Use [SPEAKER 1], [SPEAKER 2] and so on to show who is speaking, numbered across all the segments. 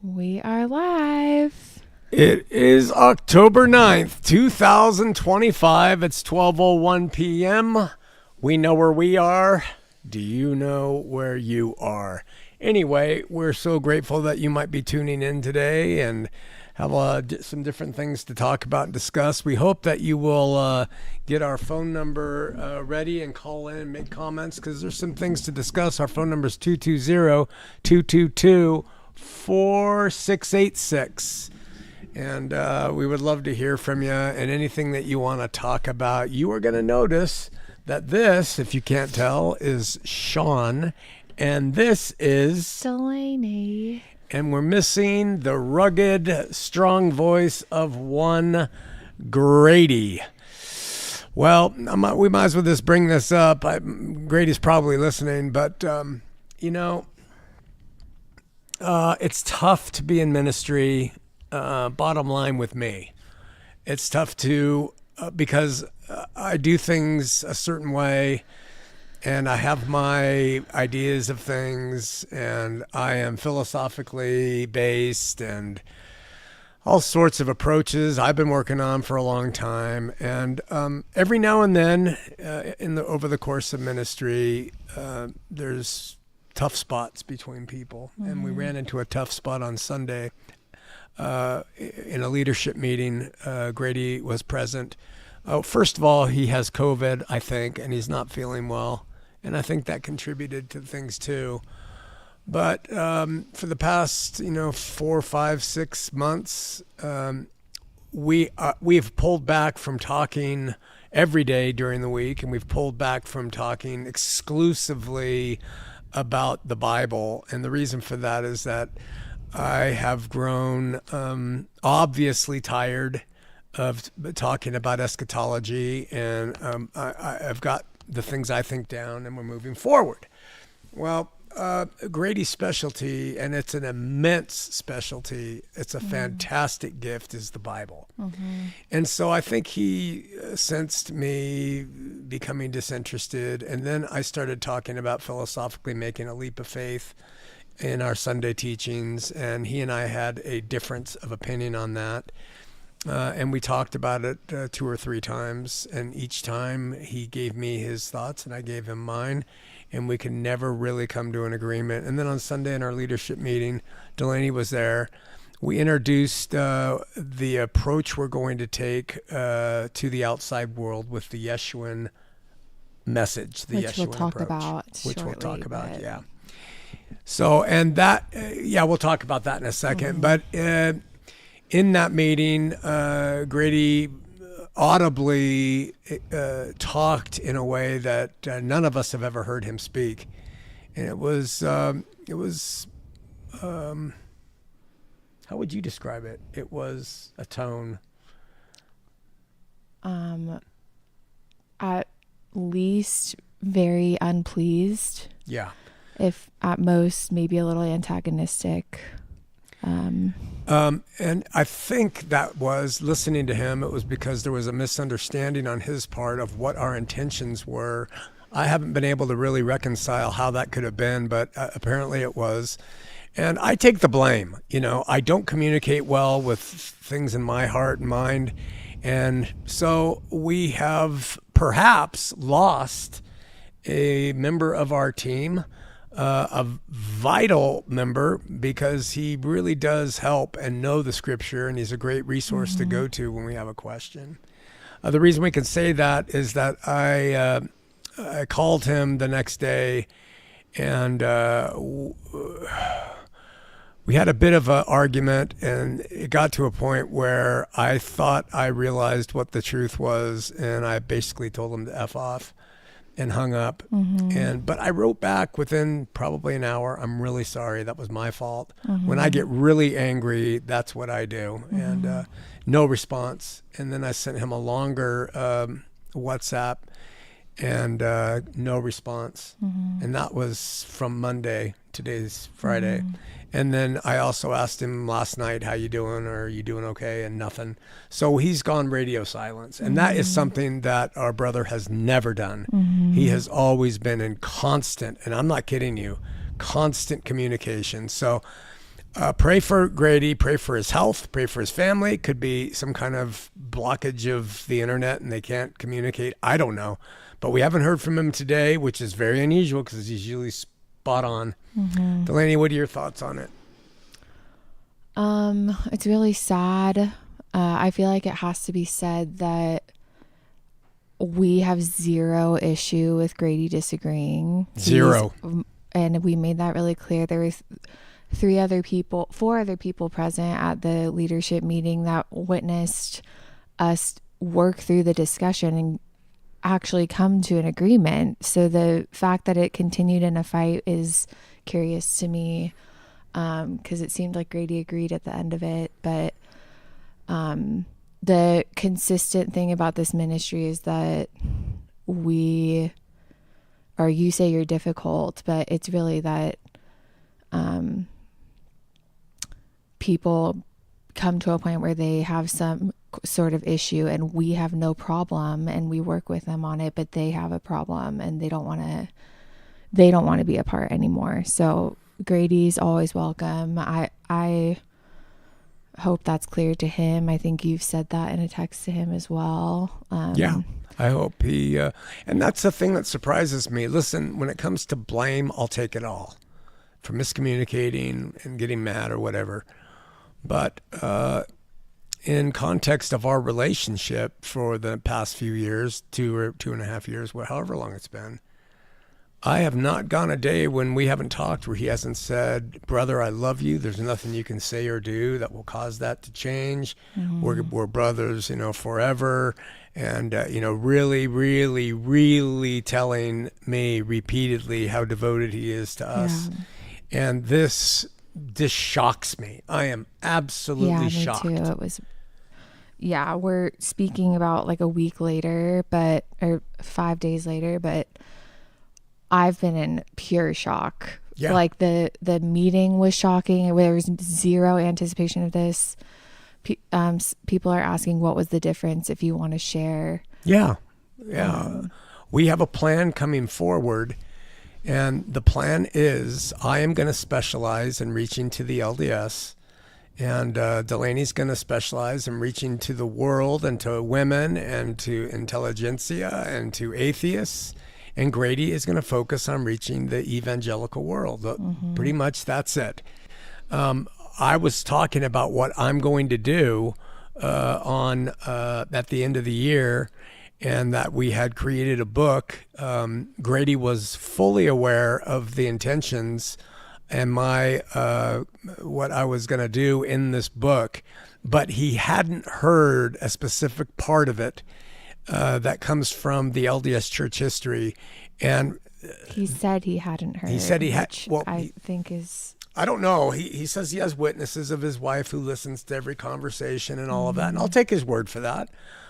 [SPEAKER 1] We are live.
[SPEAKER 2] It is October 9th, 2025. It's 12:01 p.m. We know where we are. Do you know where you are? Anyway, we're so grateful that you might be tuning in today and have some different things to talk about and discuss. We hope that you will get our phone number ready and call in and make comments because there's some things to discuss. Our phone number is 220-222-4686. And we would love to hear from you and anything that you want to talk about. You are going to notice that this, if you can't tell, is Shawn, and this is
[SPEAKER 1] Delaney.
[SPEAKER 2] And we're missing the rugged, strong voice of one Grady. Well, we might as well just bring this up. Grady's probably listening, but, it's tough to be in ministry. Bottom line with me, it's tough to because I do things a certain way and I have my ideas of things and I am philosophically based and all sorts of approaches I've been working on for a long time. And every now and then over the course of ministry, there's tough spots between people. Mm-hmm. And we ran into a tough spot on Sunday. In a leadership meeting, Grady was present. First of all, he has COVID, I think, and he's not feeling well. And I think that contributed to things too. But for the past, 4, 5, 6 months, we've pulled back from talking every day during the week, and we've pulled back from talking exclusively about the Bible. And the reason for that is that I have grown obviously tired of talking about eschatology, and I've got the things I think down, and we're moving forward. Well, Grady's specialty, and it's an immense specialty, it's a fantastic gift, is the Bible. Mm-hmm. And so I think he sensed me becoming disinterested, and then I started talking about philosophically making a leap of faith in our Sunday teachings, and he and I had a difference of opinion on that. And we talked about it 2 or 3 times, and each time he gave me his thoughts and I gave him mine, and we could never really come to an agreement. And then on Sunday in our leadership meeting, Delaney was there. We introduced the approach we're going to take to the outside world with the Yeshuan message, the Yeshuan approach. Which we'll talk about, yeah. So, and that, we'll talk about that in a second. Mm-hmm. But in that meeting, Grady audibly talked in a way that none of us have ever heard him speak. And it was how would you describe it? It was a tone.
[SPEAKER 1] At least very unpleased.
[SPEAKER 2] Yeah.
[SPEAKER 1] If at most, maybe a little antagonistic.
[SPEAKER 2] And I think that was, listening to him, it was because there was a misunderstanding on his part of what our intentions were. I haven't been able to really reconcile how that could have been, but apparently it was. And I take the blame. I don't communicate well with things in my heart and mind. And so we have perhaps lost a member of our team, a vital member, because he really does help and know the scripture, and he's a great resource to go to when we have a question. The reason we can say that is that I called him the next day, and we had a bit of an argument, and it got to a point where I thought I realized what the truth was, and I basically told him to F off and hung up. Mm-hmm. But I wrote back within probably an hour, I'm really sorry, that was my fault. Mm-hmm. When I get really angry, that's what I do. Mm-hmm. And no response. And then I sent him a longer WhatsApp, and no response. Mm-hmm. And that was from Monday. Today's Friday. Mm-hmm. And then I also asked him last night, how you doing? Or are you doing okay? And nothing. So he's gone radio silence. And that is something that our brother has never done. Mm-hmm. He has always been in constant, and I'm not kidding you, constant communication. So Pray for Grady, pray for his health, pray for his family. Could be some kind of blockage of the internet and they can't communicate. I don't know. But we haven't heard from him today, which is very unusual because he's usually spot on.
[SPEAKER 1] Mm-hmm.
[SPEAKER 2] Delaney, what are your thoughts on it?
[SPEAKER 1] It's really sad. I feel like it has to be said that we have zero issue with Grady disagreeing.
[SPEAKER 2] Zero.
[SPEAKER 1] And we made that really clear. There was four other people present at the leadership meeting that witnessed us work through the discussion and actually come to an agreement. So the fact that it continued in a fight is curious to me, because it seemed like Grady agreed at the end of it. But the consistent thing about this ministry is that you say you're difficult, but it's really that people come to a point where they have some sort of issue and we have no problem and we work with them on it, but they have a problem and they don't want to be a part anymore. So Grady's always welcome. I hope that's clear to him. I think you've said that in a text to him as well.
[SPEAKER 2] Yeah, I hope he, and that's the thing that surprises me. Listen, when it comes to blame, I'll take it all for miscommunicating and getting mad or whatever. But in context of our relationship for the past few years, 2.5 years, however long it's been, I have not gone a day when we haven't talked where he hasn't said, brother, I love you. There's nothing you can say or do that will cause that to change. Mm-hmm. We're brothers, forever. And, really, really, really telling me repeatedly how devoted he is to us. Yeah. And this shocks me. I am absolutely shocked.
[SPEAKER 1] Me too. It was, we're speaking about like a week later, or 5 days later, but I've been in pure shock. Yeah. Like the meeting was shocking. There was zero anticipation of this. People are asking what was the difference, if you want to share. Yeah.
[SPEAKER 2] We have a plan coming forward, and the plan is I am going to specialize in reaching to the LDS, and Delaney's going to specialize in reaching to the world and to women and to intelligentsia and to atheists. And Grady is going to focus on reaching the evangelical world. Mm-hmm. Pretty much that's it. I was talking about what I'm going to do at the end of the year, and that we had created a book. Grady was fully aware of the intentions and what I was going to do in this book, but he hadn't heard a specific part of it that comes from the LDS church history. And
[SPEAKER 1] he said he hadn't heard.
[SPEAKER 2] He said he had. Well,
[SPEAKER 1] I think is.
[SPEAKER 2] I don't know. He says he has witnesses of his wife who listens to every conversation and all of that. And I'll take his word for that.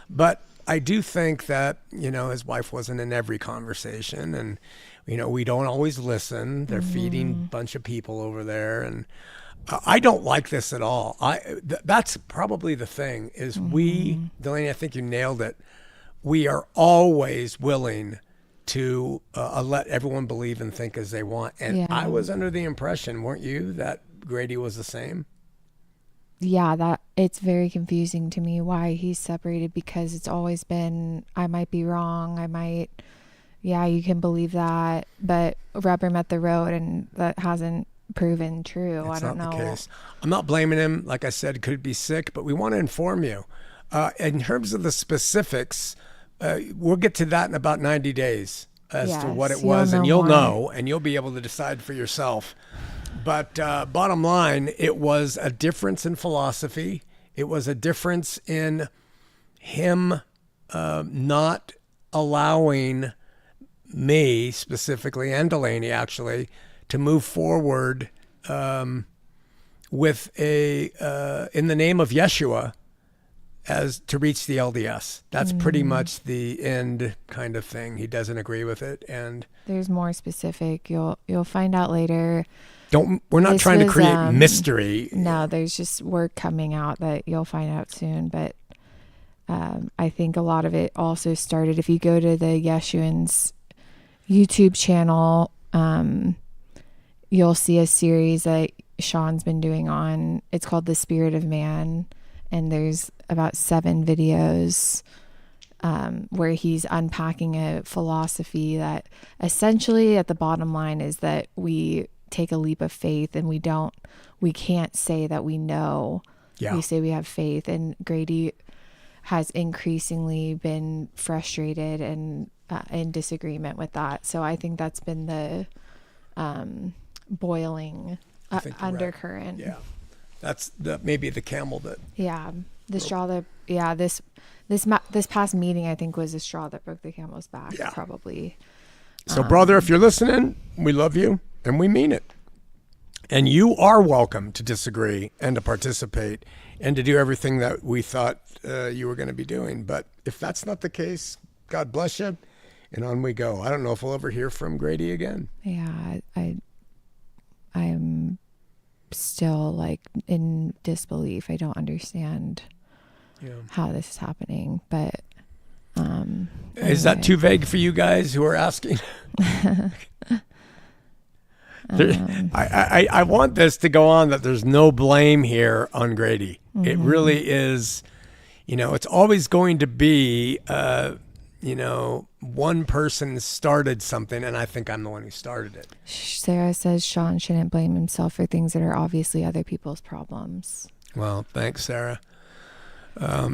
[SPEAKER 2] But I do think that, his wife wasn't in every conversation. And, we don't always listen. They're feeding a bunch of people over there. And I don't like this at all. That's probably the thing is Delaney, I think you nailed it. We are always willing to let everyone believe and think as they want. And I was under the impression, weren't you, that Grady was the same?
[SPEAKER 1] Yeah, that it's very confusing to me why he's separated, because it's always been, I might be wrong. You can believe that, but rubber met the road and that hasn't proven true. I don't know.
[SPEAKER 2] The case. I'm not blaming him. Like I said, could be sick, but we want to inform you. In terms of the specifics, we'll get to that in about 90 days as to what it was, and you'll know, and you'll be able to decide for yourself. But bottom line, it was a difference in philosophy. It was a difference in him not allowing me specifically, and Delaney actually, to move forward with in the name of Yeshua, as to reach the LDS. That's pretty much the end kind of thing. He doesn't agree with it, and
[SPEAKER 1] there's more specific. You'll find out later.
[SPEAKER 2] We're not trying to create mystery.
[SPEAKER 1] No, there's just word coming out that you'll find out soon. But I think a lot of it also started, if you go to the Yeshuan's YouTube channel, you'll see a series that Shawn's been doing on, it's called The Spirit of Man. And there's about 7 videos where he's unpacking a philosophy that essentially at the bottom line is that we take a leap of faith and we can't say that we know.
[SPEAKER 2] Yeah.
[SPEAKER 1] We say we have faith, and Grady has increasingly been frustrated and in disagreement with that. So I think that's been the boiling undercurrent.
[SPEAKER 2] Right. Yeah. That's maybe the camel that.
[SPEAKER 1] Yeah. The straw that, yeah, this past meeting, I think, was the straw that broke the camel's back, probably.
[SPEAKER 2] So, brother, if you're listening, we love you and we mean it. And you are welcome to disagree and to participate and to do everything that we thought you were going to be doing. But if that's not the case, God bless you, and on we go. I don't know if we'll ever hear from Grady again.
[SPEAKER 1] Yeah, I'm still like in disbelief. I don't understand how this is happening, but
[SPEAKER 2] is that too vague for you guys who are asking? I want this to go on that there's no blame here on Grady. Mm-hmm. It really is, it's always going to be, one person started something, and I think I'm the one who started it.
[SPEAKER 1] Sarah says Shawn shouldn't blame himself for things that are obviously other people's problems.
[SPEAKER 2] Well, thanks, Sarah. A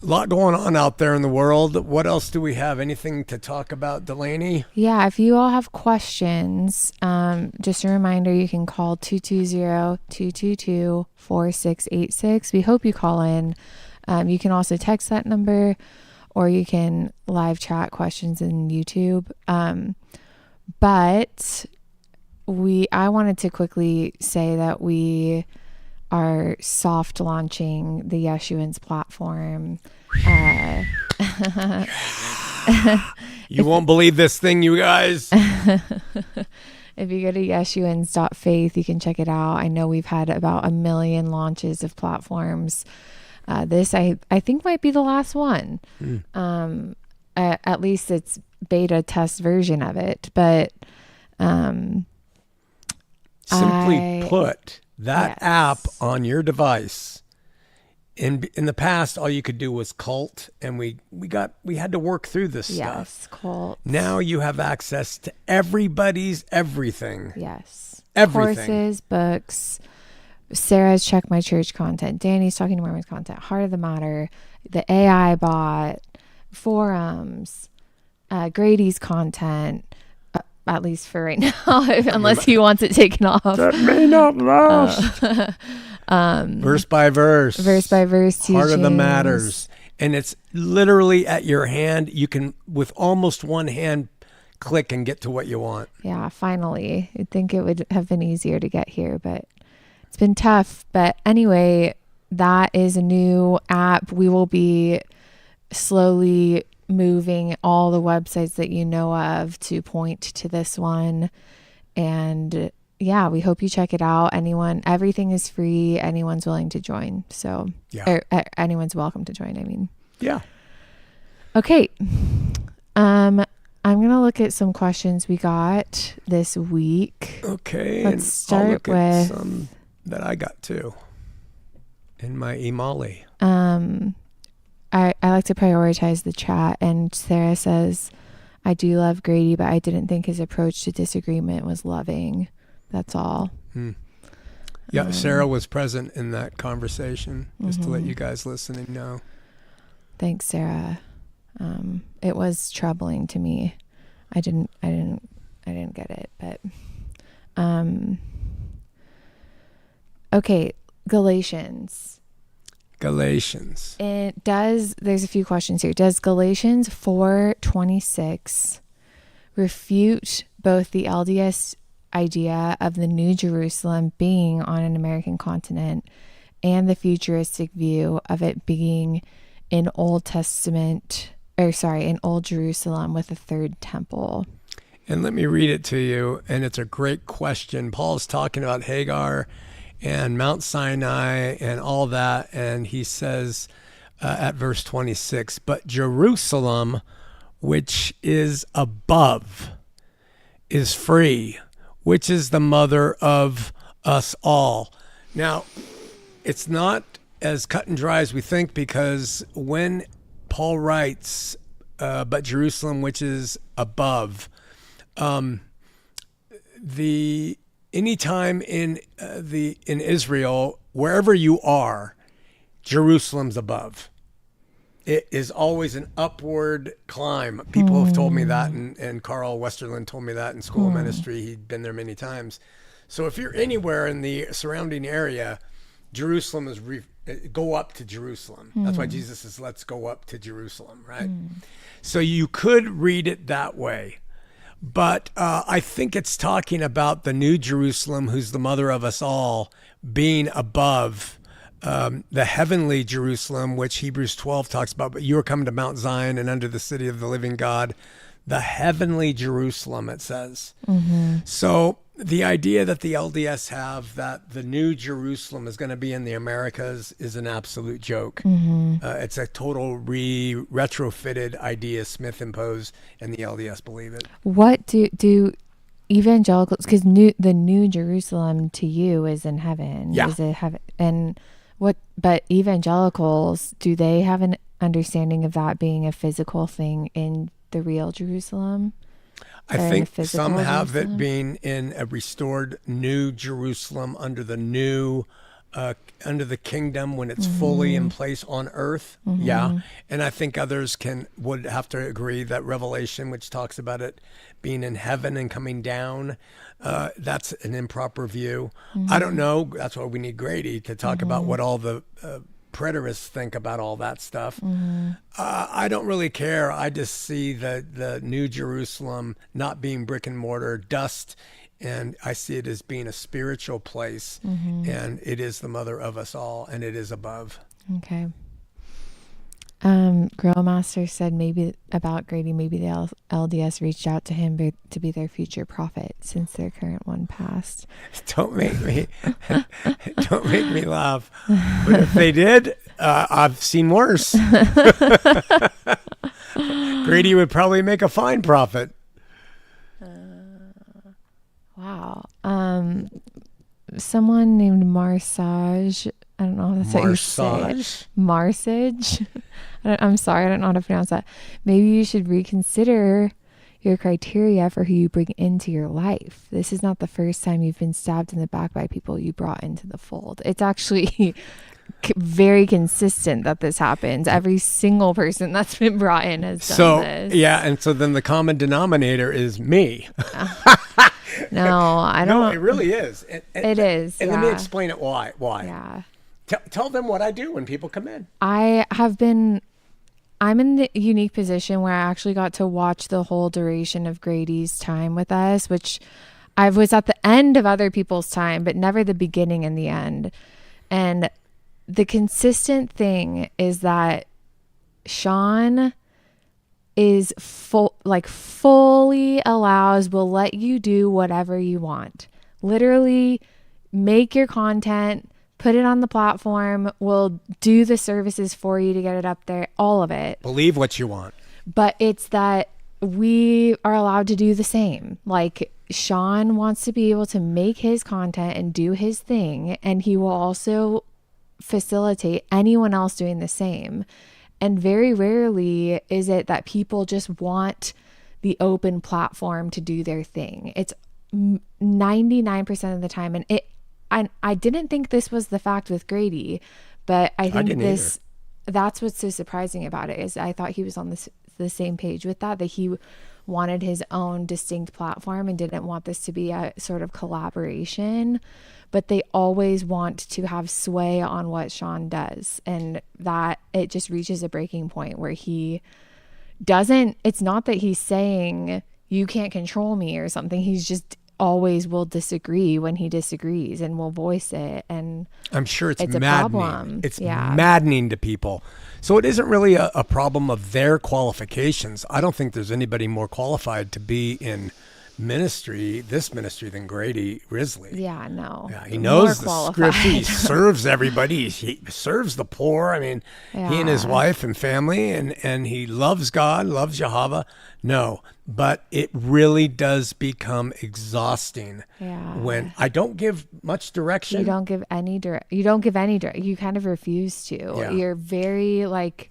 [SPEAKER 2] lot going on out there in the world. What else do we have? Anything to talk about, Delaney?
[SPEAKER 1] Yeah, if you all have questions, just a reminder, you can call 220-222-4686. We hope you call in. You can also text that number, or you can live chat questions in YouTube. But I wanted to quickly say that we are soft launching the Yeshuans platform.
[SPEAKER 2] You won't believe this thing, you guys.
[SPEAKER 1] If you go to yeshuans.faith, you can check it out. I know we've had about 1 million launches of platforms. This I think might be the last one. At least it's beta test version of it. But
[SPEAKER 2] simply put, that app on your device. In the past, all you could do was cult, and we had to work through this stuff.
[SPEAKER 1] Yes, cult.
[SPEAKER 2] Now you have access to everybody's everything.
[SPEAKER 1] Yes.
[SPEAKER 2] Everything.
[SPEAKER 1] Courses, books, Sarah's Check My Church content, Danny's Talking to Mormons content, Heart of the Matter, the AI bot, forums, Grady's content, at least for right now, unless he wants it taken off.
[SPEAKER 2] That may not last. Verse by verse
[SPEAKER 1] teachings.
[SPEAKER 2] Heart of the Matters. And it's literally at your hand. You can, with almost one hand, click and get to what you want.
[SPEAKER 1] Yeah, finally. You'd think it would have been easier to get here, but it's been tough. But anyway, that is a new app. We will be slowly moving all the websites that you know of to point to this one. And yeah, we hope you check it out. Everything is free. Anyone's willing to join. So, anyone's welcome to join. I mean,
[SPEAKER 2] yeah.
[SPEAKER 1] Okay. I'm going to look at some questions we got this week.
[SPEAKER 2] Okay.
[SPEAKER 1] Let's start with
[SPEAKER 2] some that I got too in my email.
[SPEAKER 1] I like to prioritize the chat, and Sarah says, I do love Grady, but I didn't think his approach to disagreement was loving. That's all.
[SPEAKER 2] Yeah, Sarah was present in that conversation, just to let you guys listening know.
[SPEAKER 1] Thanks, Sarah. It was troubling to me. I didn't get it, but okay, Galatians. There's a few questions here. Does Galatians 4:26 refute both the LDS idea of the New Jerusalem being on an American continent and the futuristic view of it being in Old Jerusalem with a third temple?
[SPEAKER 2] And let me read it to you, and it's a great question. Paul's talking about Hagar and Mount Sinai and all that, and he says at verse 26, but Jerusalem, which is above, is free, which is the mother of us all. Now, it's not as cut and dry as we think, because when Paul writes, but Jerusalem, which is above, anytime in Israel, wherever you are, Jerusalem's above. It is always an upward climb. People have told me that, and Carl Westerland told me that in school of ministry. He'd been there many times. So if you're anywhere in the surrounding area, Jerusalem is go up to Jerusalem. That's why Jesus says, let's go up to Jerusalem, right? So you could read it that way. But I think it's talking about the new Jerusalem, who's the mother of us all, being above the heavenly Jerusalem, which Hebrews 12 talks about. But you are coming to Mount Zion and under the city of the living God, the heavenly Jerusalem, it says. So the idea that the LDS have that the new Jerusalem is going to be in the Americas is an absolute joke. It's a total retrofitted idea Smith imposed, and the LDS believe it.
[SPEAKER 1] What do evangelicals, because the new Jerusalem to you is in heaven.
[SPEAKER 2] Yeah.
[SPEAKER 1] Is it heaven? And but evangelicals, do they have an understanding of that being a physical thing in the real Jerusalem?
[SPEAKER 2] I think some have it being in a restored new Jerusalem under the new, under the kingdom when it's fully in place on earth. Yeah. And I think others would have to agree that Revelation, which talks about it being in heaven and coming down, that's an improper view. I don't know. That's why we need Grady to talk about what all the preterists think about all that stuff. I don't really care. I just see the new Jerusalem not being brick and mortar, dust, and I see it as being a spiritual place, and it is the mother of us all, and it is above.
[SPEAKER 1] Okay. Grillmaster said maybe about Grady, maybe the LDS reached out to him to be their future prophet since their current one passed.
[SPEAKER 2] Don't make me laugh. But if they did, I've seen worse. Grady would probably make a fine prophet.
[SPEAKER 1] Wow. Someone named Marsage. I don't know if that's what you say. Marsage. I'm sorry, I don't know how to pronounce that. Maybe you should reconsider your criteria for who you bring into your life. This is not the first time you've been stabbed in the back by people you brought into the fold. It's actually very consistent that this happens. Every single person that's been brought in has done this. Yeah,
[SPEAKER 2] and so then the common denominator is me.
[SPEAKER 1] No, I don't.
[SPEAKER 2] No, it really is.
[SPEAKER 1] It is.
[SPEAKER 2] And let me explain it why.
[SPEAKER 1] Yeah.
[SPEAKER 2] Tell them what I do when people come in.
[SPEAKER 1] I'm in the unique position where I actually got to watch the whole duration of Grady's time with us, which I was at the end of other people's time, but never the beginning and the end. And the consistent thing is that Shawn is fully allows, will let you do whatever you want. Literally make your content, put it on the platform, we'll do the services for you to get it up there, all of it.
[SPEAKER 2] Believe what you want.
[SPEAKER 1] But it's that we are allowed to do the same. Like, Shawn wants to be able to make his content and do his thing, and he will also facilitate anyone else doing the same. And very rarely is it that people just want the open platform to do their thing. It's 99% of the time. And I didn't think this was the fact with Grady, but I think that's what's so surprising about it is I thought he was on the same page with that he wanted his own distinct platform and didn't want this to be a sort of collaboration, but they always want to have sway on what Shawn does, and that it just reaches a breaking point where he doesn't, it's not that he's saying you can't control me or something, he's just always will disagree when he disagrees and will voice it, and
[SPEAKER 2] I'm sure it's
[SPEAKER 1] maddening.
[SPEAKER 2] A problem. It's maddening to people. So it isn't really a problem of their qualifications. I don't think there's anybody more qualified to be in this ministry than Grady Risley.
[SPEAKER 1] Yeah, no.
[SPEAKER 2] Yeah, he knows the
[SPEAKER 1] qualified.
[SPEAKER 2] scripture. He serves everybody. He serves the poor. I mean, he and his wife and family, and he loves God, loves Jehovah. No, but it really does become exhausting when I don't give much direction.
[SPEAKER 1] You don't give any You kind of refuse to.
[SPEAKER 2] Yeah.
[SPEAKER 1] You're very like,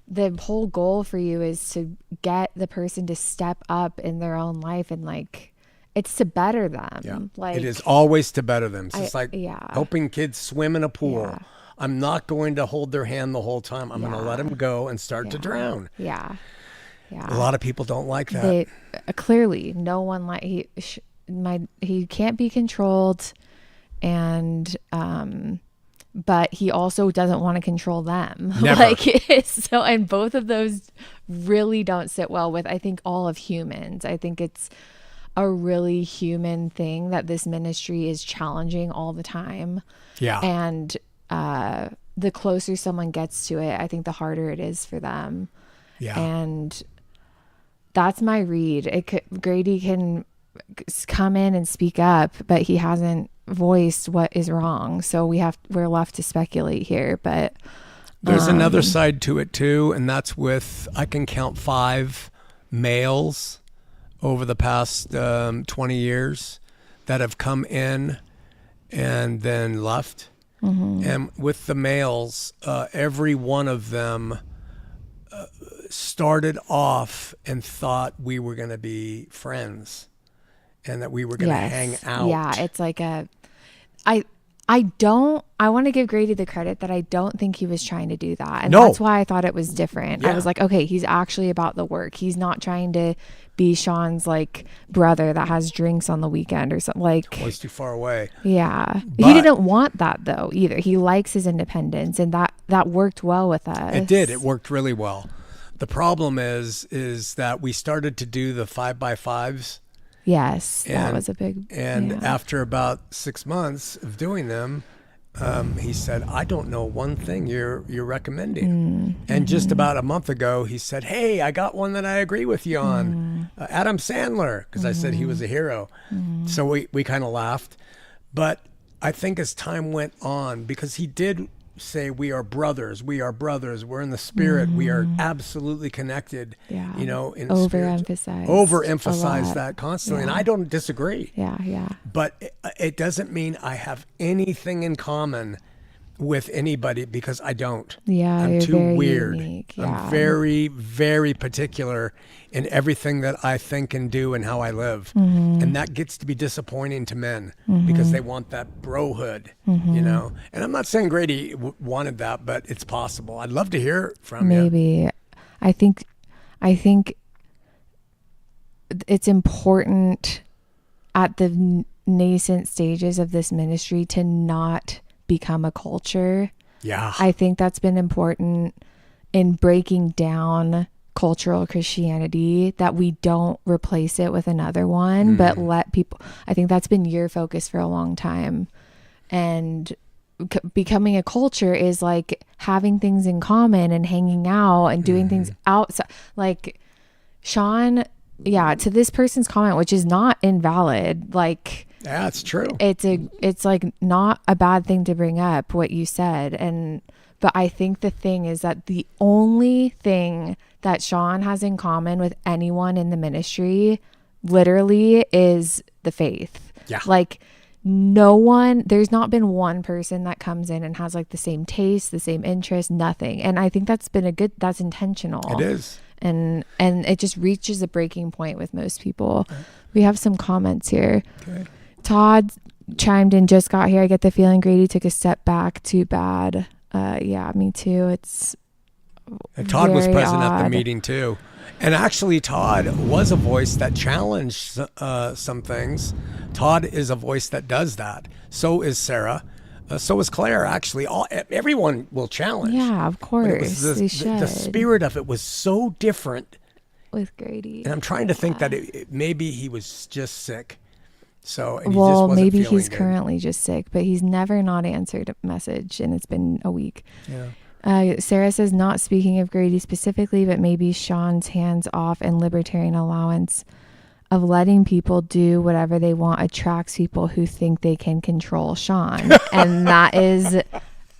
[SPEAKER 1] the whole goal for you is to get the person to step up in their own life, and like, it's to better them.
[SPEAKER 2] Yeah.
[SPEAKER 1] Like,
[SPEAKER 2] it is always to better them. It's just like
[SPEAKER 1] yeah.
[SPEAKER 2] helping kids swim in a pool.
[SPEAKER 1] Yeah.
[SPEAKER 2] I'm not going to hold their hand the whole time. I'm going to let them go and start to drown.
[SPEAKER 1] Yeah.
[SPEAKER 2] A lot of people don't like that.
[SPEAKER 1] They, clearly, no one like he can't be controlled, and but he also doesn't want to control them.
[SPEAKER 2] Never.
[SPEAKER 1] Like, so, and both of those really don't sit well with, I think, all of humans. I think it's a really human thing that this ministry is challenging all the time.
[SPEAKER 2] Yeah.
[SPEAKER 1] And the closer someone gets to it, I think the harder it is for them.
[SPEAKER 2] Yeah.
[SPEAKER 1] And that's my read. Grady can come in and speak up, but he hasn't voiced what is wrong. So we're left to speculate here. But
[SPEAKER 2] there's another side to it too, and that's with, I can count 5 males over the past 20 years that have come in and then left. Mm-hmm. And with the males, every one of them started off and thought we were going to be friends and that we were going to hang out.
[SPEAKER 1] Yeah, it's like I want to give Grady the credit that I don't think he was trying to do that. And that's why I thought it was different. I was like, okay, he's actually about the work. He's not trying to be Shawn's like brother that has drinks on the weekend or something. Like,
[SPEAKER 2] he's too far away.
[SPEAKER 1] Yeah.
[SPEAKER 2] But
[SPEAKER 1] he didn't want that though either. He likes his independence, and that worked well with us.
[SPEAKER 2] It did. It worked really well. The problem is that we started to do the 5x5s.
[SPEAKER 1] Yes, that was a big.
[SPEAKER 2] And after about 6 months of doing them, he said, "I don't know one thing you're recommending." And just about a month ago, he said, "Hey, I got one that I agree with you on, Adam Sandler," because I said he was a hero. So we kind of laughed, but I think as time went on, because he did say we are brothers, we're in the spirit, we are absolutely connected, you know, in overemphasize that constantly. And I don't disagree, but it doesn't mean I have anything in common with anybody, because I don't. I'm too weird. I'm very, very particular in everything that I think and do and how I live. And that gets to be disappointing to men because they want that brohood, you know. And I'm not saying Grady wanted that, but it's possible. I'd love to hear from you.
[SPEAKER 1] Maybe. I think it's important at the nascent stages of this ministry to not become a culture.
[SPEAKER 2] Yeah.
[SPEAKER 1] I think that's been important in breaking down cultural Christianity, that we don't replace it with another one, but let people, I think that's been your focus for a long time. And becoming a culture is like having things in common and hanging out and doing things outside. Like Shawn, to this person's comment, which is not invalid, like,
[SPEAKER 2] yeah, it's true.
[SPEAKER 1] It's like not a bad thing to bring up what you said. But I think the thing is that the only thing that Shawn has in common with anyone in the ministry literally is the faith. Yeah. Like there's not been one person that comes in and has like the same taste, the same interest, nothing. And I think that's intentional.
[SPEAKER 2] It is.
[SPEAKER 1] And it just reaches a breaking point with most people. Okay. We have some comments here. Okay. Todd chimed in, just got here. I get the feeling Grady took a step back. Too bad. Yeah, me too.
[SPEAKER 2] And Todd was present at the meeting too. And actually, Todd was a voice that challenged some things. Todd is a voice that does that. So is Sarah. So is Claire. Actually, everyone will challenge.
[SPEAKER 1] Yeah, of course.
[SPEAKER 2] They should. The spirit of it was so different
[SPEAKER 1] with Grady.
[SPEAKER 2] And I'm trying to think that maybe he was just sick. So, and
[SPEAKER 1] maybe he's currently just sick, but he's never not answered a message, and it's been a week. Yeah. Sarah says, not speaking of Grady specifically, but maybe Shawn's hands off and libertarian allowance. of letting people do whatever they want attracts people who think they can control Shawn. And that is,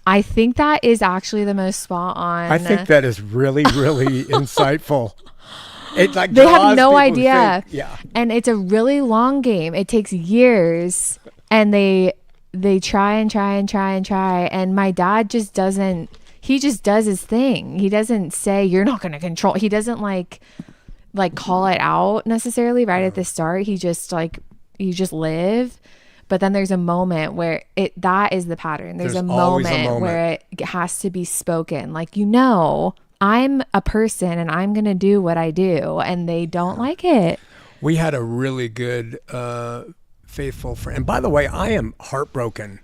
[SPEAKER 1] I think that is actually the most spot on.
[SPEAKER 2] I think that is really, really insightful. It like
[SPEAKER 1] they have
[SPEAKER 2] draws
[SPEAKER 1] no
[SPEAKER 2] people to
[SPEAKER 1] idea.
[SPEAKER 2] think, yeah.
[SPEAKER 1] And it's a really long game. It takes years, and they try and try and try and try. And my dad just doesn't, he just does his thing. He doesn't say, you're not going to control. He doesn't like call it out necessarily right at the start. He just like, you just live. But then there's a moment where that is the pattern. There's a moment where it has to be spoken. Like, I'm a person and I'm going to do what I do, and they don't like it.
[SPEAKER 2] We had a really good, faithful friend. And by the way, I am heartbroken.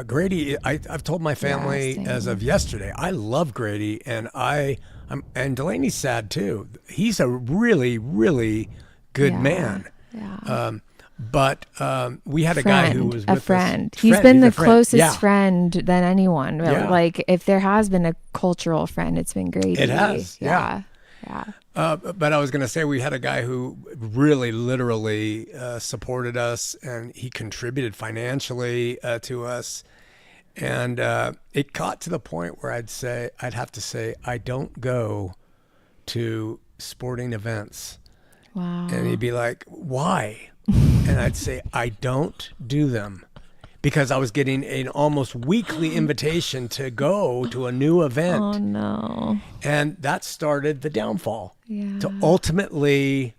[SPEAKER 2] Grady, I've told my family as of yesterday, I love Grady, and and Delaney's sad too. He's a really, really good man.
[SPEAKER 1] Yeah.
[SPEAKER 2] But we had a guy who was with
[SPEAKER 1] friend.
[SPEAKER 2] us.
[SPEAKER 1] He's been the closest friend than anyone, really.
[SPEAKER 2] Yeah.
[SPEAKER 1] Like, if there has been a cultural friend, it's been Grady.
[SPEAKER 2] It has, yeah. But I was going to say, we had a guy who really literally supported us, and he contributed financially to us. And it got to the point where I'd have to say, I don't go to sporting events.
[SPEAKER 1] Wow.
[SPEAKER 2] And he'd be like, why? And I'd say, I don't do them, because I was getting an almost weekly invitation to go to a new event.
[SPEAKER 1] Oh, no.
[SPEAKER 2] And that started the downfall.
[SPEAKER 1] Yeah.
[SPEAKER 2] To ultimately,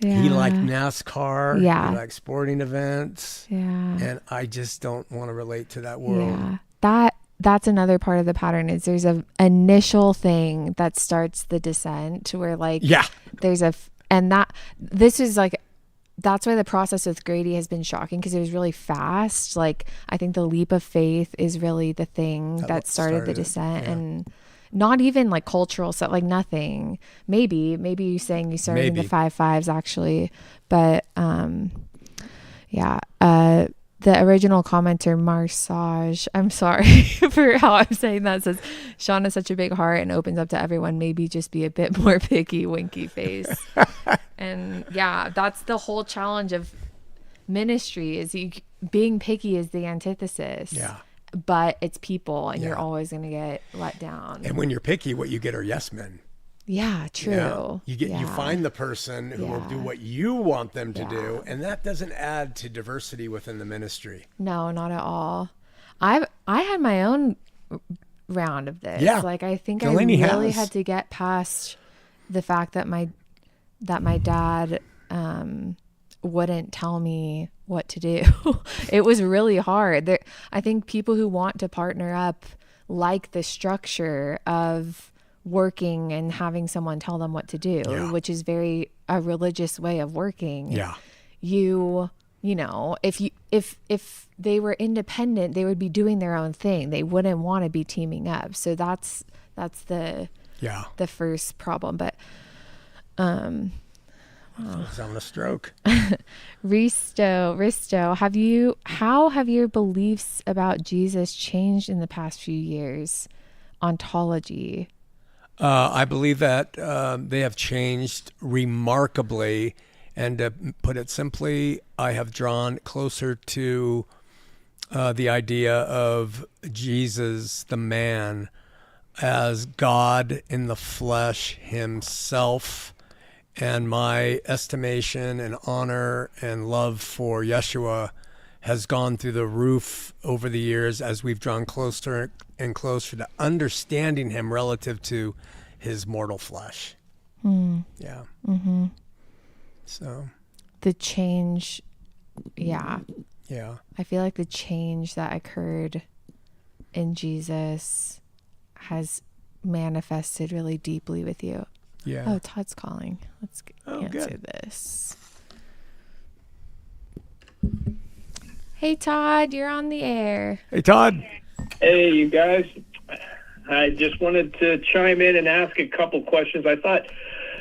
[SPEAKER 2] he liked NASCAR.
[SPEAKER 1] Yeah.
[SPEAKER 2] He liked sporting events.
[SPEAKER 1] Yeah.
[SPEAKER 2] And I just don't want to relate to that world.
[SPEAKER 1] Yeah. That's another part of the pattern, is there's a initial thing that starts the descent where there's this is like, that's why the process with Grady has been shocking, because it was really fast. Like, I think the leap of faith is really the thing that started the descent. And not even like cultural stuff, like nothing. Maybe you saying you started in the 5-5s actually, but the original commenter Marsage, I'm sorry for how I'm saying that, says Shawn has such a big heart and opens up to everyone. Maybe just be a bit more picky, winky face. And that's the whole challenge of ministry, is being picky is the antithesis.
[SPEAKER 2] Yeah.
[SPEAKER 1] But it's people, and you're always going to get let down.
[SPEAKER 2] And when you're picky, what you get are yes men.
[SPEAKER 1] Yeah, true.
[SPEAKER 2] You find the person who will do what you want them to do, and that doesn't add to diversity within the ministry.
[SPEAKER 1] No, not at all. I had my own round of this.
[SPEAKER 2] Yeah.
[SPEAKER 1] Like, I think
[SPEAKER 2] Delaney
[SPEAKER 1] I really had to get past the fact that my dad wouldn't tell me what to do. It was really hard. I think people who want to partner up like the structure of working and having someone tell them what to do, which is very a religious way of working.
[SPEAKER 2] Yeah.
[SPEAKER 1] You know, if they were independent, they would be doing their own thing. They wouldn't want to be teaming up. So that's the first problem. But
[SPEAKER 2] I was having a stroke.
[SPEAKER 1] Risto, how have your beliefs about Jesus changed in the past few years? Ontology.
[SPEAKER 2] I believe that they have changed remarkably, and to put it simply, I have drawn closer to the idea of Jesus, the man, as God in the flesh himself, and my estimation and honor and love for Yeshua has gone through the roof over the years as we've drawn closer and closer to understanding him relative to his mortal flesh. Yeah.
[SPEAKER 1] Mm-hmm.
[SPEAKER 2] So
[SPEAKER 1] the change, yeah.
[SPEAKER 2] I
[SPEAKER 1] feel like the change that occurred in Jesus has manifested really deeply with you.
[SPEAKER 2] Yeah.
[SPEAKER 1] Oh, Todd's calling. Let's answer
[SPEAKER 2] good.
[SPEAKER 1] this. Hey, Todd, you're on the air.
[SPEAKER 2] Hey, Todd.
[SPEAKER 3] Hey, you guys. I just wanted to chime in and ask a couple questions. I thought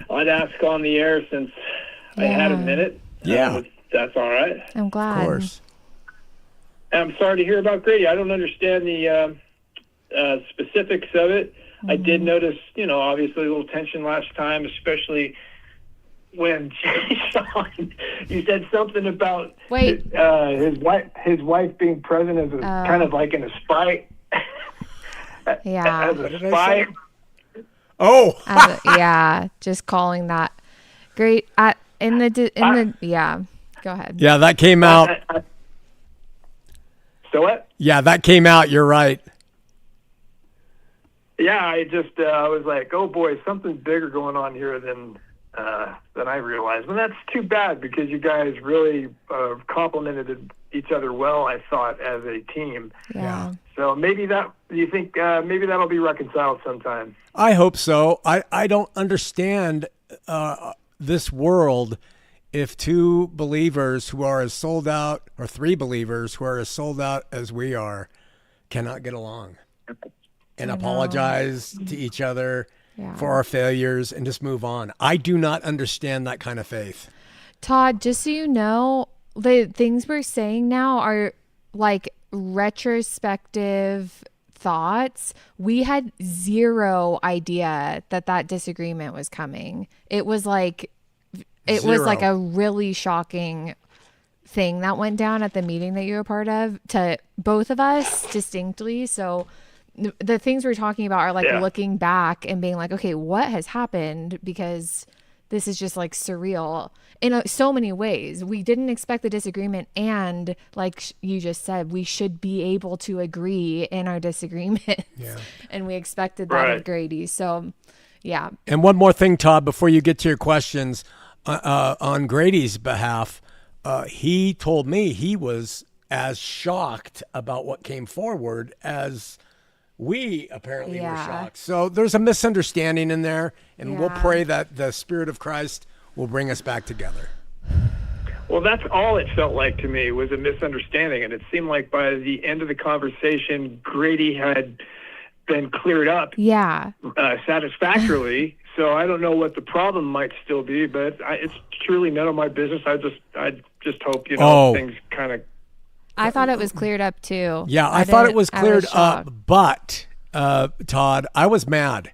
[SPEAKER 3] I'd ask on the air since I had a minute.
[SPEAKER 2] Yeah.
[SPEAKER 3] If that's all right.
[SPEAKER 1] I'm glad.
[SPEAKER 2] Of course.
[SPEAKER 3] I'm sorry to hear about Grady. I don't understand the specifics of it. I did notice, obviously a little tension last time, especially when Shawn, you said something about
[SPEAKER 1] Wait.
[SPEAKER 3] his wife being present as a kind of like in a spy.
[SPEAKER 1] Yeah.
[SPEAKER 3] As a spy.
[SPEAKER 2] Oh,
[SPEAKER 1] Yeah, just calling that great yeah. Go ahead.
[SPEAKER 2] yeah, that came out.
[SPEAKER 3] So what?
[SPEAKER 2] Yeah, that came out. You're right.
[SPEAKER 3] Yeah, I was like, oh boy, something bigger going on here than I realized, and that's too bad because you guys really complimented each other well. I thought as a team.
[SPEAKER 1] Yeah.
[SPEAKER 3] So maybe you think maybe that'll be reconciled sometime.
[SPEAKER 2] I hope so. I don't understand this world if two believers who are as sold out, or three believers who are as sold out as we are, cannot get along and apologize to each other for our failures and just move on. I do not understand that kind of faith.
[SPEAKER 1] Todd, just so you know, the things we're saying now are like retrospective thoughts. We had zero idea that disagreement was coming. It was like a really shocking thing that went down at the meeting that you were a part of to both of us distinctly. So the things we're talking about are like looking back and being like, okay, what has happened? Because this is just like surreal in so many ways. We didn't expect the disagreement. And like you just said, we should be able to agree in our disagreements. Yeah. And we expected that of Grady. So, yeah.
[SPEAKER 2] And one more thing, Todd, before you get to your questions, on Grady's behalf, he told me he was as shocked about what came forward as we apparently were shocked. So there's a misunderstanding in there, and we'll pray that the Spirit of Christ will bring us back together.
[SPEAKER 3] Well, that's all it felt like to me was a misunderstanding, and it seemed like by the end of the conversation, Grady had been cleared up satisfactorily. So I don't know what the problem might still be, but it's truly none of my business. I just hope things kind of.
[SPEAKER 1] I thought it was cleared up too.
[SPEAKER 2] Yeah, I thought it was cleared up, but Todd, I was mad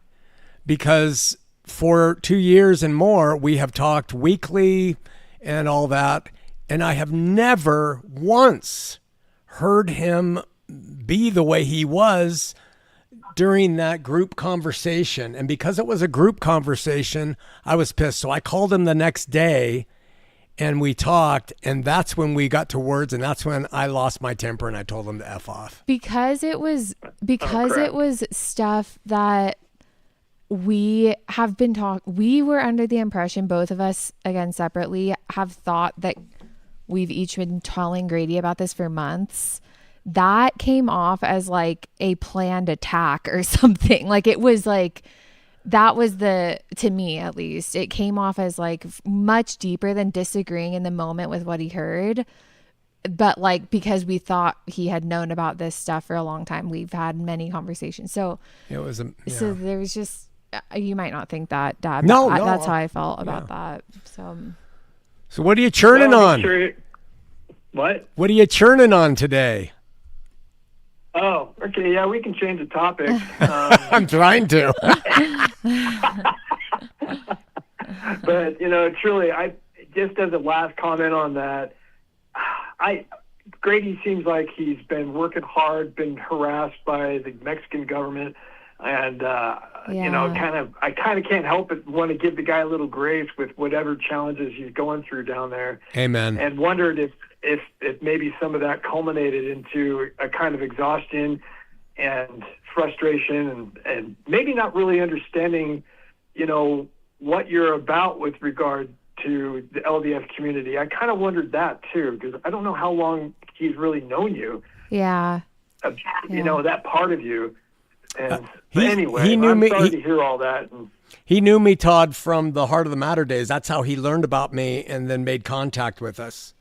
[SPEAKER 2] because for 2 years and more, we have talked weekly and all that, and I have never once heard him be the way he was during that group conversation. And because it was a group conversation, I was pissed. So I called him the next day and we talked, and that's when we got to words, and that's when I lost my temper and I told him to F off.
[SPEAKER 1] Because it was stuff that we have been we were under the impression, both of us, again separately, have thought that we've each been telling Grady about this for months. That came off as like a planned attack or something. Like it was like, that was to me at least, it came off as like much deeper than disagreeing in the moment with what he heard. But like, because we thought he had known about this stuff for a long time, we've had many conversations. So so there was just, you might not think that, Dad.
[SPEAKER 2] No,
[SPEAKER 1] that's how I felt about that.
[SPEAKER 2] So what are you churning on?
[SPEAKER 3] What?
[SPEAKER 2] What are you churning on today?
[SPEAKER 3] Oh, okay. Yeah, we can change the topic.
[SPEAKER 2] I'm trying to.
[SPEAKER 3] But, truly, just as a last comment on that, Grady seems like he's been working hard, been harassed by the Mexican government, and, I kind of can't help but want to give the guy a little grace with whatever challenges he's going through down there.
[SPEAKER 2] Amen.
[SPEAKER 3] And wondered if maybe some of that culminated into a kind of exhaustion and frustration and maybe not really understanding, what you're about with regard to the LDS community. I kind of wondered that too, because I don't know how long he's really known you.
[SPEAKER 1] Yeah.
[SPEAKER 3] That part of you. And
[SPEAKER 2] anyway,
[SPEAKER 3] I'm sorry to hear all that.
[SPEAKER 2] He knew me, Todd, from the Heart of the Matter days. That's how he learned about me and then made contact with us.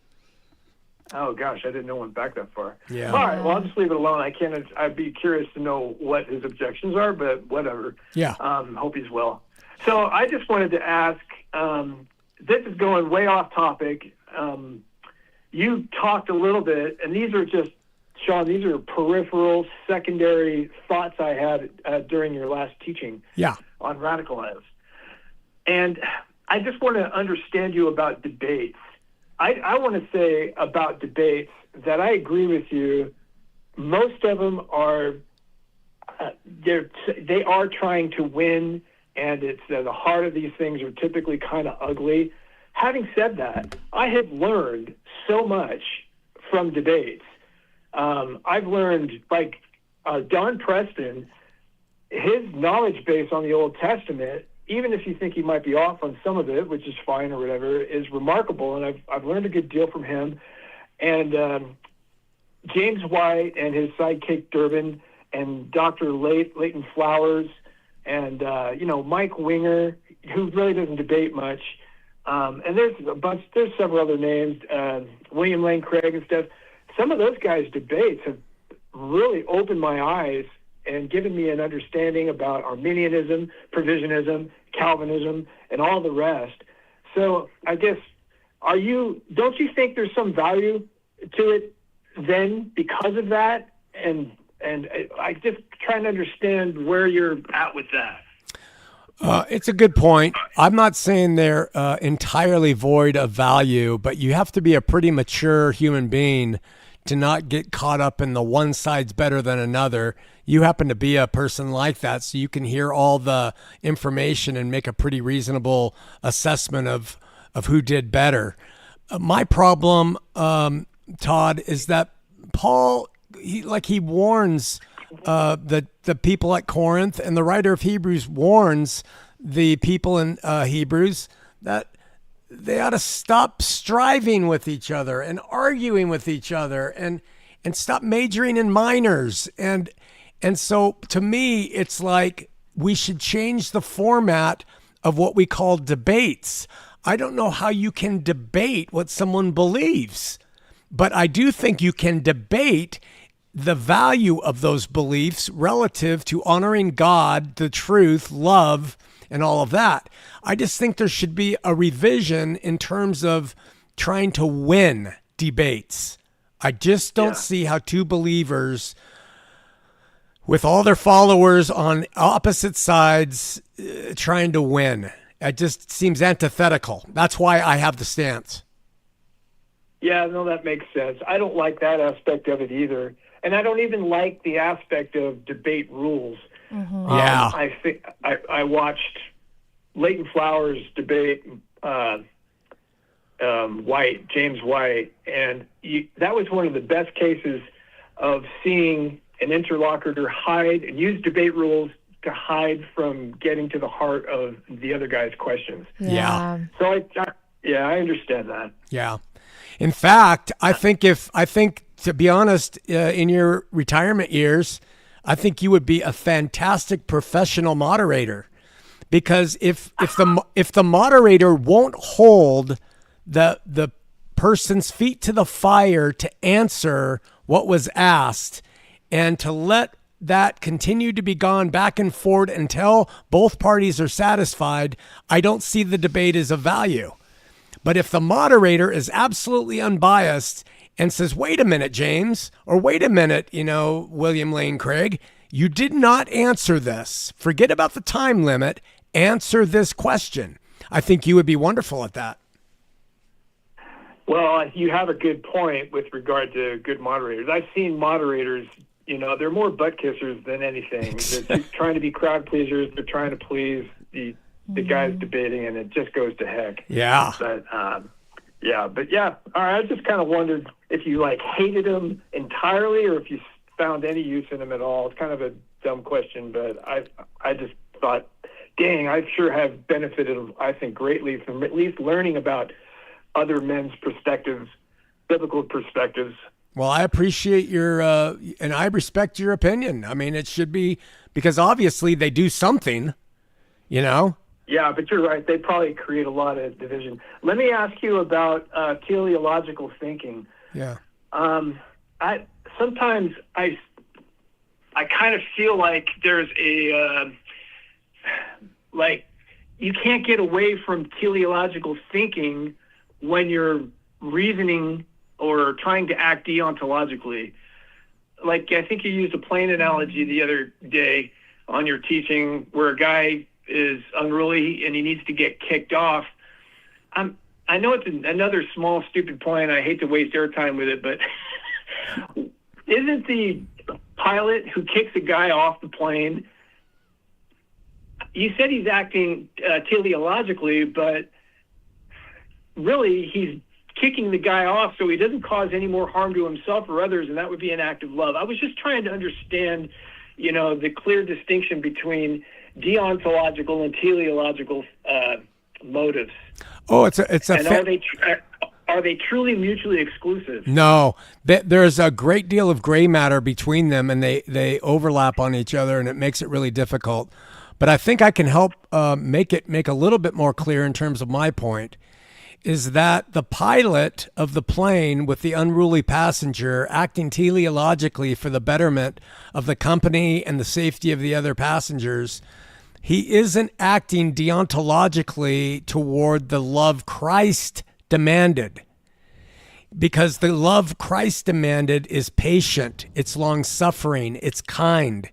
[SPEAKER 3] Oh gosh, I didn't know it went back that far.
[SPEAKER 2] Yeah.
[SPEAKER 3] All right, well, I'll just leave it alone. I'd be curious to know what his objections are, but whatever.
[SPEAKER 2] Yeah.
[SPEAKER 3] Hope he's well. So I just wanted to ask, this is going way off topic. You talked a little bit, and these are just, Shawn, these are peripheral, secondary thoughts I had during your last teaching on radicalized. And I just want to understand you about debates. I want to say about debates that I agree with you. Most of them are they are trying to win, and it's the heart of these things are typically kind of ugly. Having said that, I have learned so much from debates. I've learned, like Don Preston, his knowledge base on the Old Testament, even if you think he might be off on some of it, which is fine or whatever, is remarkable, and I've learned a good deal from him. And James White and his sidekick Durbin, and Dr. Leighton Flowers, and Mike Winger, who really doesn't debate much. And there's several other names, William Lane Craig and stuff. Some of those guys' debates have really opened my eyes and given me an understanding about Arminianism, Provisionism, Calvinism, and all the rest. So I guess, don't you think there's some value to it then because of that? And I just trying to understand where you're at with that.
[SPEAKER 2] It's a good point. I'm not saying they're entirely void of value, but you have to be a pretty mature human being to not get caught up in the one side's better than another. You happen to be a person like that, so you can hear all the information and make a pretty reasonable assessment of who did better. My problem, Todd, is that Paul, he warns the people at Corinth, and the writer of Hebrews warns the people in Hebrews that they ought to stop striving with each other and arguing with each other and stop majoring in minors. And so to me, it's like we should change the format of what we call debates. I don't know how you can debate what someone believes, but I do think you can debate the value of those beliefs relative to honoring God, the truth, love, and all of that. I just think there should be a revision in terms of trying to win debates. I just don't see how two believers with all their followers on opposite sides trying to win. It just seems antithetical. That's why I have the stance.
[SPEAKER 3] Yeah, no, that makes sense. I don't like that aspect of it either. And I don't even like the aspect of debate rules.
[SPEAKER 1] Mm-hmm.
[SPEAKER 2] Yeah.
[SPEAKER 3] I think I watched Leighton Flowers debate James White, and that was one of the best cases of seeing an interlocutor hide and use debate rules to hide from getting to the heart of the other guy's questions.
[SPEAKER 2] Yeah.
[SPEAKER 3] So I understand that.
[SPEAKER 2] Yeah. In fact, I think to be honest, in your retirement years, I think you would be a fantastic professional moderator, because if the moderator won't hold the person's feet to the fire to answer what was asked, and to let that continue to be gone back and forth until both parties are satisfied, I don't see the debate as of value. But if the moderator is absolutely unbiased and says, wait a minute, James, or wait a minute, William Lane Craig, you did not answer this. Forget about the time limit. Answer this question. I think you would be wonderful at that.
[SPEAKER 3] Well, you have a good point with regard to good moderators. I've seen moderators, they're more butt kissers than anything. They're trying to be crowd pleasers. They're trying to please the guys debating, and it just goes to heck.
[SPEAKER 2] Yeah.
[SPEAKER 3] But all right. I just kind of wondered if you hated them entirely, or if you found any use in them at all. It's kind of a dumb question, but I just thought, dang, I sure have benefited, I think, greatly from at least learning about other men's perspectives, biblical perspectives.
[SPEAKER 2] Well, I appreciate and I respect your opinion. I mean, it should be, because obviously they do something,
[SPEAKER 3] Yeah, but you're right. They probably create a lot of division. Let me ask you about teleological thinking.
[SPEAKER 2] Yeah.
[SPEAKER 3] Sometimes I kind of feel like there's you can't get away from teleological thinking when you're reasoning or trying to act deontologically. I think you used a plane analogy the other day on your teaching, where a guy is unruly and he needs to get kicked off, I know it's another small, stupid point. I hate to waste airtime with it, but isn't the pilot who kicks a guy off the plane, you said he's acting teleologically, but really he's kicking the guy off so he doesn't cause any more harm to himself or others, and that would be an act of love. I was just trying to understand, the clear distinction between deontological and teleological motives.
[SPEAKER 2] Oh,
[SPEAKER 3] Are they truly mutually exclusive?
[SPEAKER 2] No, there's a great deal of gray matter between them, and they overlap on each other, and it makes it really difficult. But I think I can help make a little bit more clear in terms of my point, is that the pilot of the plane with the unruly passenger acting teleologically for the betterment of the company and the safety of the other passengers, he isn't acting deontologically toward the love Christ demanded. Because the love Christ demanded is patient, it's long-suffering, it's kind.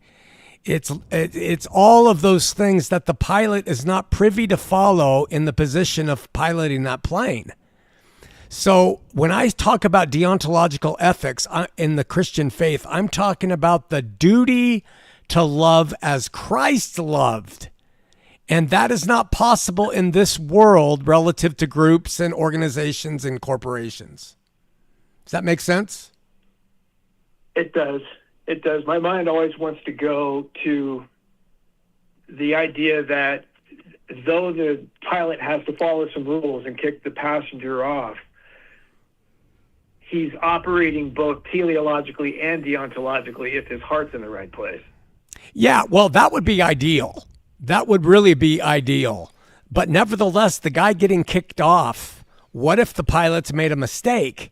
[SPEAKER 2] It's all of those things that the pilot is not privy to follow in the position of piloting that plane. So when I talk about deontological ethics in the Christian faith, I'm talking about the duty to love as Christ loved. And that is not possible in this world relative to groups and organizations and corporations. Does that make sense?
[SPEAKER 3] It does. It does. My mind always wants to go to the idea that though the pilot has to follow some rules and kick the passenger off, he's operating both teleologically and deontologically if his heart's in the right place.
[SPEAKER 2] Yeah, well, that would be ideal. That would really be ideal. But nevertheless, the guy getting kicked off, what if the pilot's made a mistake?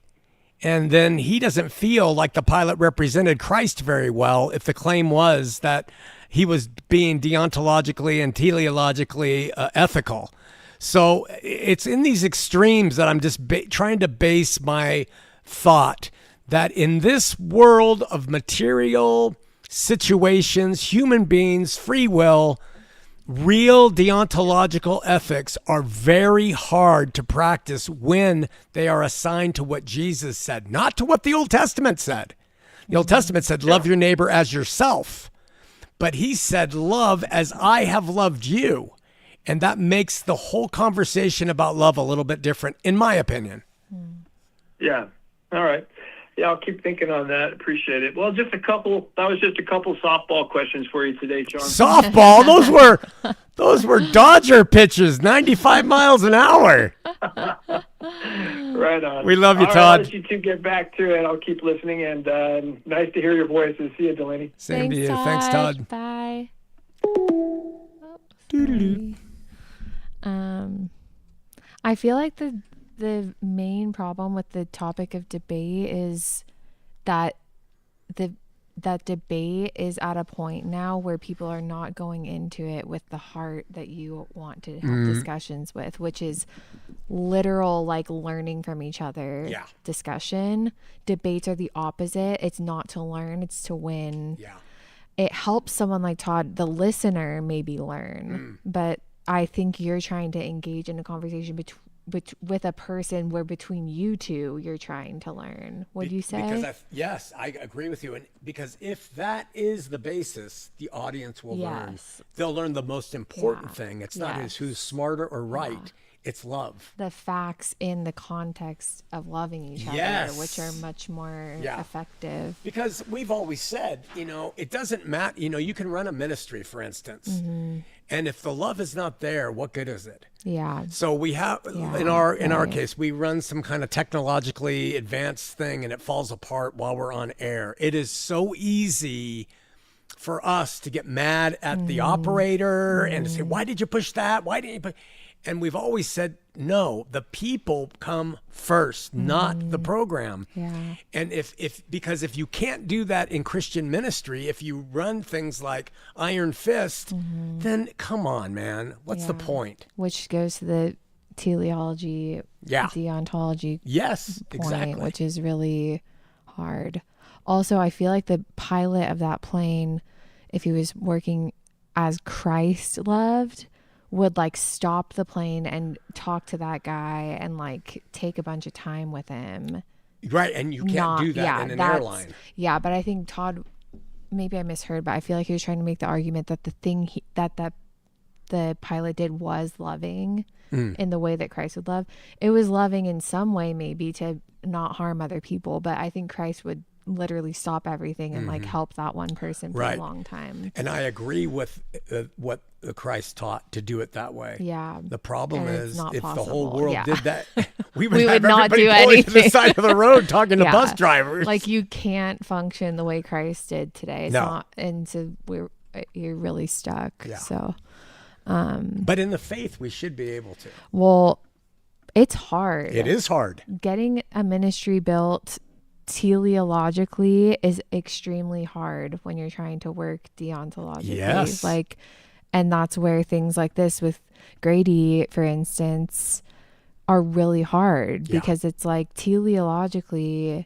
[SPEAKER 2] And then he doesn't feel like the pilot represented Christ very well if the claim was that he was being deontologically and teleologically ethical. So it's in these extremes that I'm just trying to base my thought that in this world of material situations, human beings, free will, real deontological ethics are very hard to practice when they are assigned to what Jesus said, not to what the Old Testament said. The Old Testament said, love your neighbor as yourself. But he said, love as I have loved you. And that makes the whole conversation about love a little bit different, in my opinion.
[SPEAKER 3] Yeah. All right. Yeah, I'll keep thinking on that. Appreciate it. Well, that was just a couple softball questions for you today, John.
[SPEAKER 2] Softball? Those were Dodger pitches, 95 miles an hour.
[SPEAKER 3] Right on.
[SPEAKER 2] We love you,
[SPEAKER 3] All
[SPEAKER 2] Todd.
[SPEAKER 3] Right, I'll let you two get back to it. I'll keep listening, and nice to hear your voices. See you, Delaney.
[SPEAKER 2] Same to you. Thanks, Todd.
[SPEAKER 1] Bye. I feel like the main problem with the topic of debate is that that debate is at a point now where people are not going into it with the heart that you want to have discussions with, which is literal, like learning from each other discussion. Debates are the opposite. It's not to learn, it's to win.
[SPEAKER 2] Yeah.
[SPEAKER 1] It helps someone like Todd, the listener, maybe learn, but I think you're trying to engage in a conversation with a person where between you two you're trying to learn. What do you say?
[SPEAKER 2] Yes, I agree with you. And because if that is the basis, the audience will learn. They'll learn the most important thing. It's not who's smarter or right. It's love.
[SPEAKER 1] The facts in the context of loving each other, which are much more effective.
[SPEAKER 2] Because we've always said, it doesn't matter. You can run a ministry, for instance. And if the love is not there, what good is it?
[SPEAKER 1] Yeah.
[SPEAKER 2] So we have in our case, we run some kind of technologically advanced thing and it falls apart while we're on air. It is so easy for us to get mad at the operator and to say, why did you push that? Why didn't you push? And we've always said, no, the people come first, not the program.
[SPEAKER 1] Yeah.
[SPEAKER 2] And because if you can't do that in Christian ministry, if you run things like Iron Fist, then come on, man. What's the point?
[SPEAKER 1] Which goes to the teleology, deontology point, which is really hard. Also, I feel like the pilot of that plane, if he was working as Christ loved, would like stop the plane and talk to that guy and like take a bunch of time with him.
[SPEAKER 2] Right, and you can't do that in an airline.
[SPEAKER 1] Yeah, but I think Todd, maybe I misheard, but I feel like he was trying to make the argument that the thing that the pilot did was loving in the way that Christ would love. It was loving in some way, maybe to not harm other people, but I think Christ would literally stop everything and like help that one person for a long time.
[SPEAKER 2] And I agree with what Christ taught, to do it that way.
[SPEAKER 1] Yeah.
[SPEAKER 2] The problem is if
[SPEAKER 1] possible.
[SPEAKER 2] the whole world
[SPEAKER 1] Yeah.
[SPEAKER 2] did that, we would
[SPEAKER 1] We
[SPEAKER 2] have
[SPEAKER 1] would not
[SPEAKER 2] everybody
[SPEAKER 1] do
[SPEAKER 2] pulling to the
[SPEAKER 1] anything.
[SPEAKER 2] side of the road talking to
[SPEAKER 1] Yeah.
[SPEAKER 2] bus drivers.
[SPEAKER 1] Like you can't function the way Christ did today. It's
[SPEAKER 2] No.
[SPEAKER 1] not, and so you're really stuck.
[SPEAKER 2] Yeah.
[SPEAKER 1] So,
[SPEAKER 2] but in the faith, we should be able to.
[SPEAKER 1] well, it's hard.
[SPEAKER 2] It is hard.
[SPEAKER 1] Getting a ministry built teleologically is extremely hard when you're trying to work deontologically.
[SPEAKER 2] Yes.
[SPEAKER 1] Like, and that's where things like this with Grady, for instance, are really hard because it's like teleologically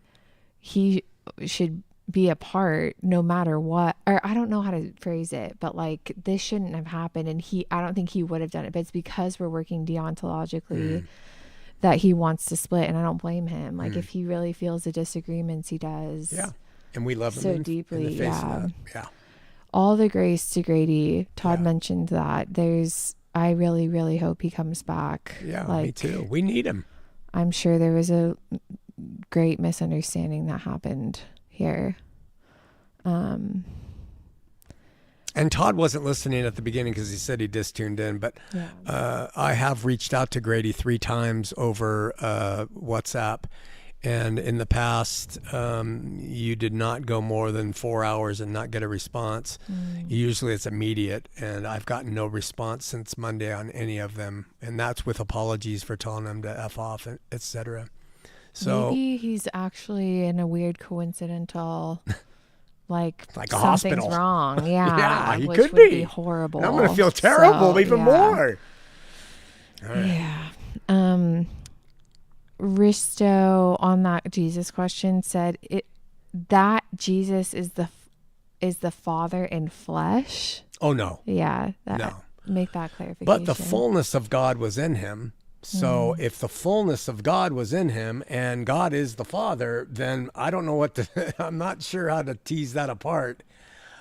[SPEAKER 1] he should be apart no matter what, or I don't know how to phrase it, but like this shouldn't have happened, and I don't think he would have done it, but it's because we're working deontologically that he wants to split, and I don't blame him. Like if he really feels the disagreements, he does.
[SPEAKER 2] Yeah. And we love him
[SPEAKER 1] So
[SPEAKER 2] in
[SPEAKER 1] deeply,
[SPEAKER 2] the face of
[SPEAKER 1] yeah.
[SPEAKER 2] that. Yeah.
[SPEAKER 1] All the grace to Grady. Todd mentioned that. I really, really hope he comes back.
[SPEAKER 2] Yeah,
[SPEAKER 1] like,
[SPEAKER 2] me too. We need him.
[SPEAKER 1] I'm sure there was a great misunderstanding that happened here.
[SPEAKER 2] And Todd wasn't listening at the beginning because he said he just tuned in. But I have reached out to Grady 3 times over WhatsApp. And in the past, you did not go more than 4 hours and not get a response. Usually it's immediate. And I've gotten no response since Monday on any of them. And that's with apologies for telling them to F off, etc. So
[SPEAKER 1] maybe he's actually in a weird coincidental... Like
[SPEAKER 2] a
[SPEAKER 1] something's
[SPEAKER 2] hospital.
[SPEAKER 1] wrong. Yeah.
[SPEAKER 2] Yeah, he
[SPEAKER 1] which
[SPEAKER 2] could
[SPEAKER 1] would
[SPEAKER 2] be.
[SPEAKER 1] horrible.
[SPEAKER 2] And I'm going to feel terrible
[SPEAKER 1] So,
[SPEAKER 2] even more. All right.
[SPEAKER 1] Yeah. Risto on that Jesus question said that Jesus is the Father in flesh.
[SPEAKER 2] Oh, no.
[SPEAKER 1] Yeah.
[SPEAKER 2] No.
[SPEAKER 1] Make that clarification.
[SPEAKER 2] But the fullness of God was in him. So if the fullness of God was in him and God is the Father, then I don't know I'm not sure how to tease that apart.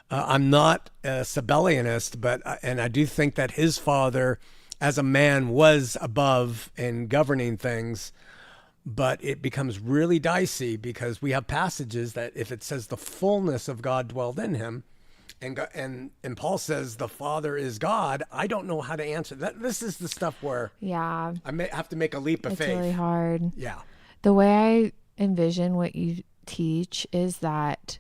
[SPEAKER 2] I'm not a Sabellianist, and I do think that his father as a man was above and governing things, but it becomes really dicey because we have passages that if it says the fullness of God dwelled in him, and Paul says the Father is God, I don't know how to answer that. This is the stuff where I may have to make a leap of faith.
[SPEAKER 1] It's really hard.
[SPEAKER 2] Yeah.
[SPEAKER 1] The way I envision what you teach is that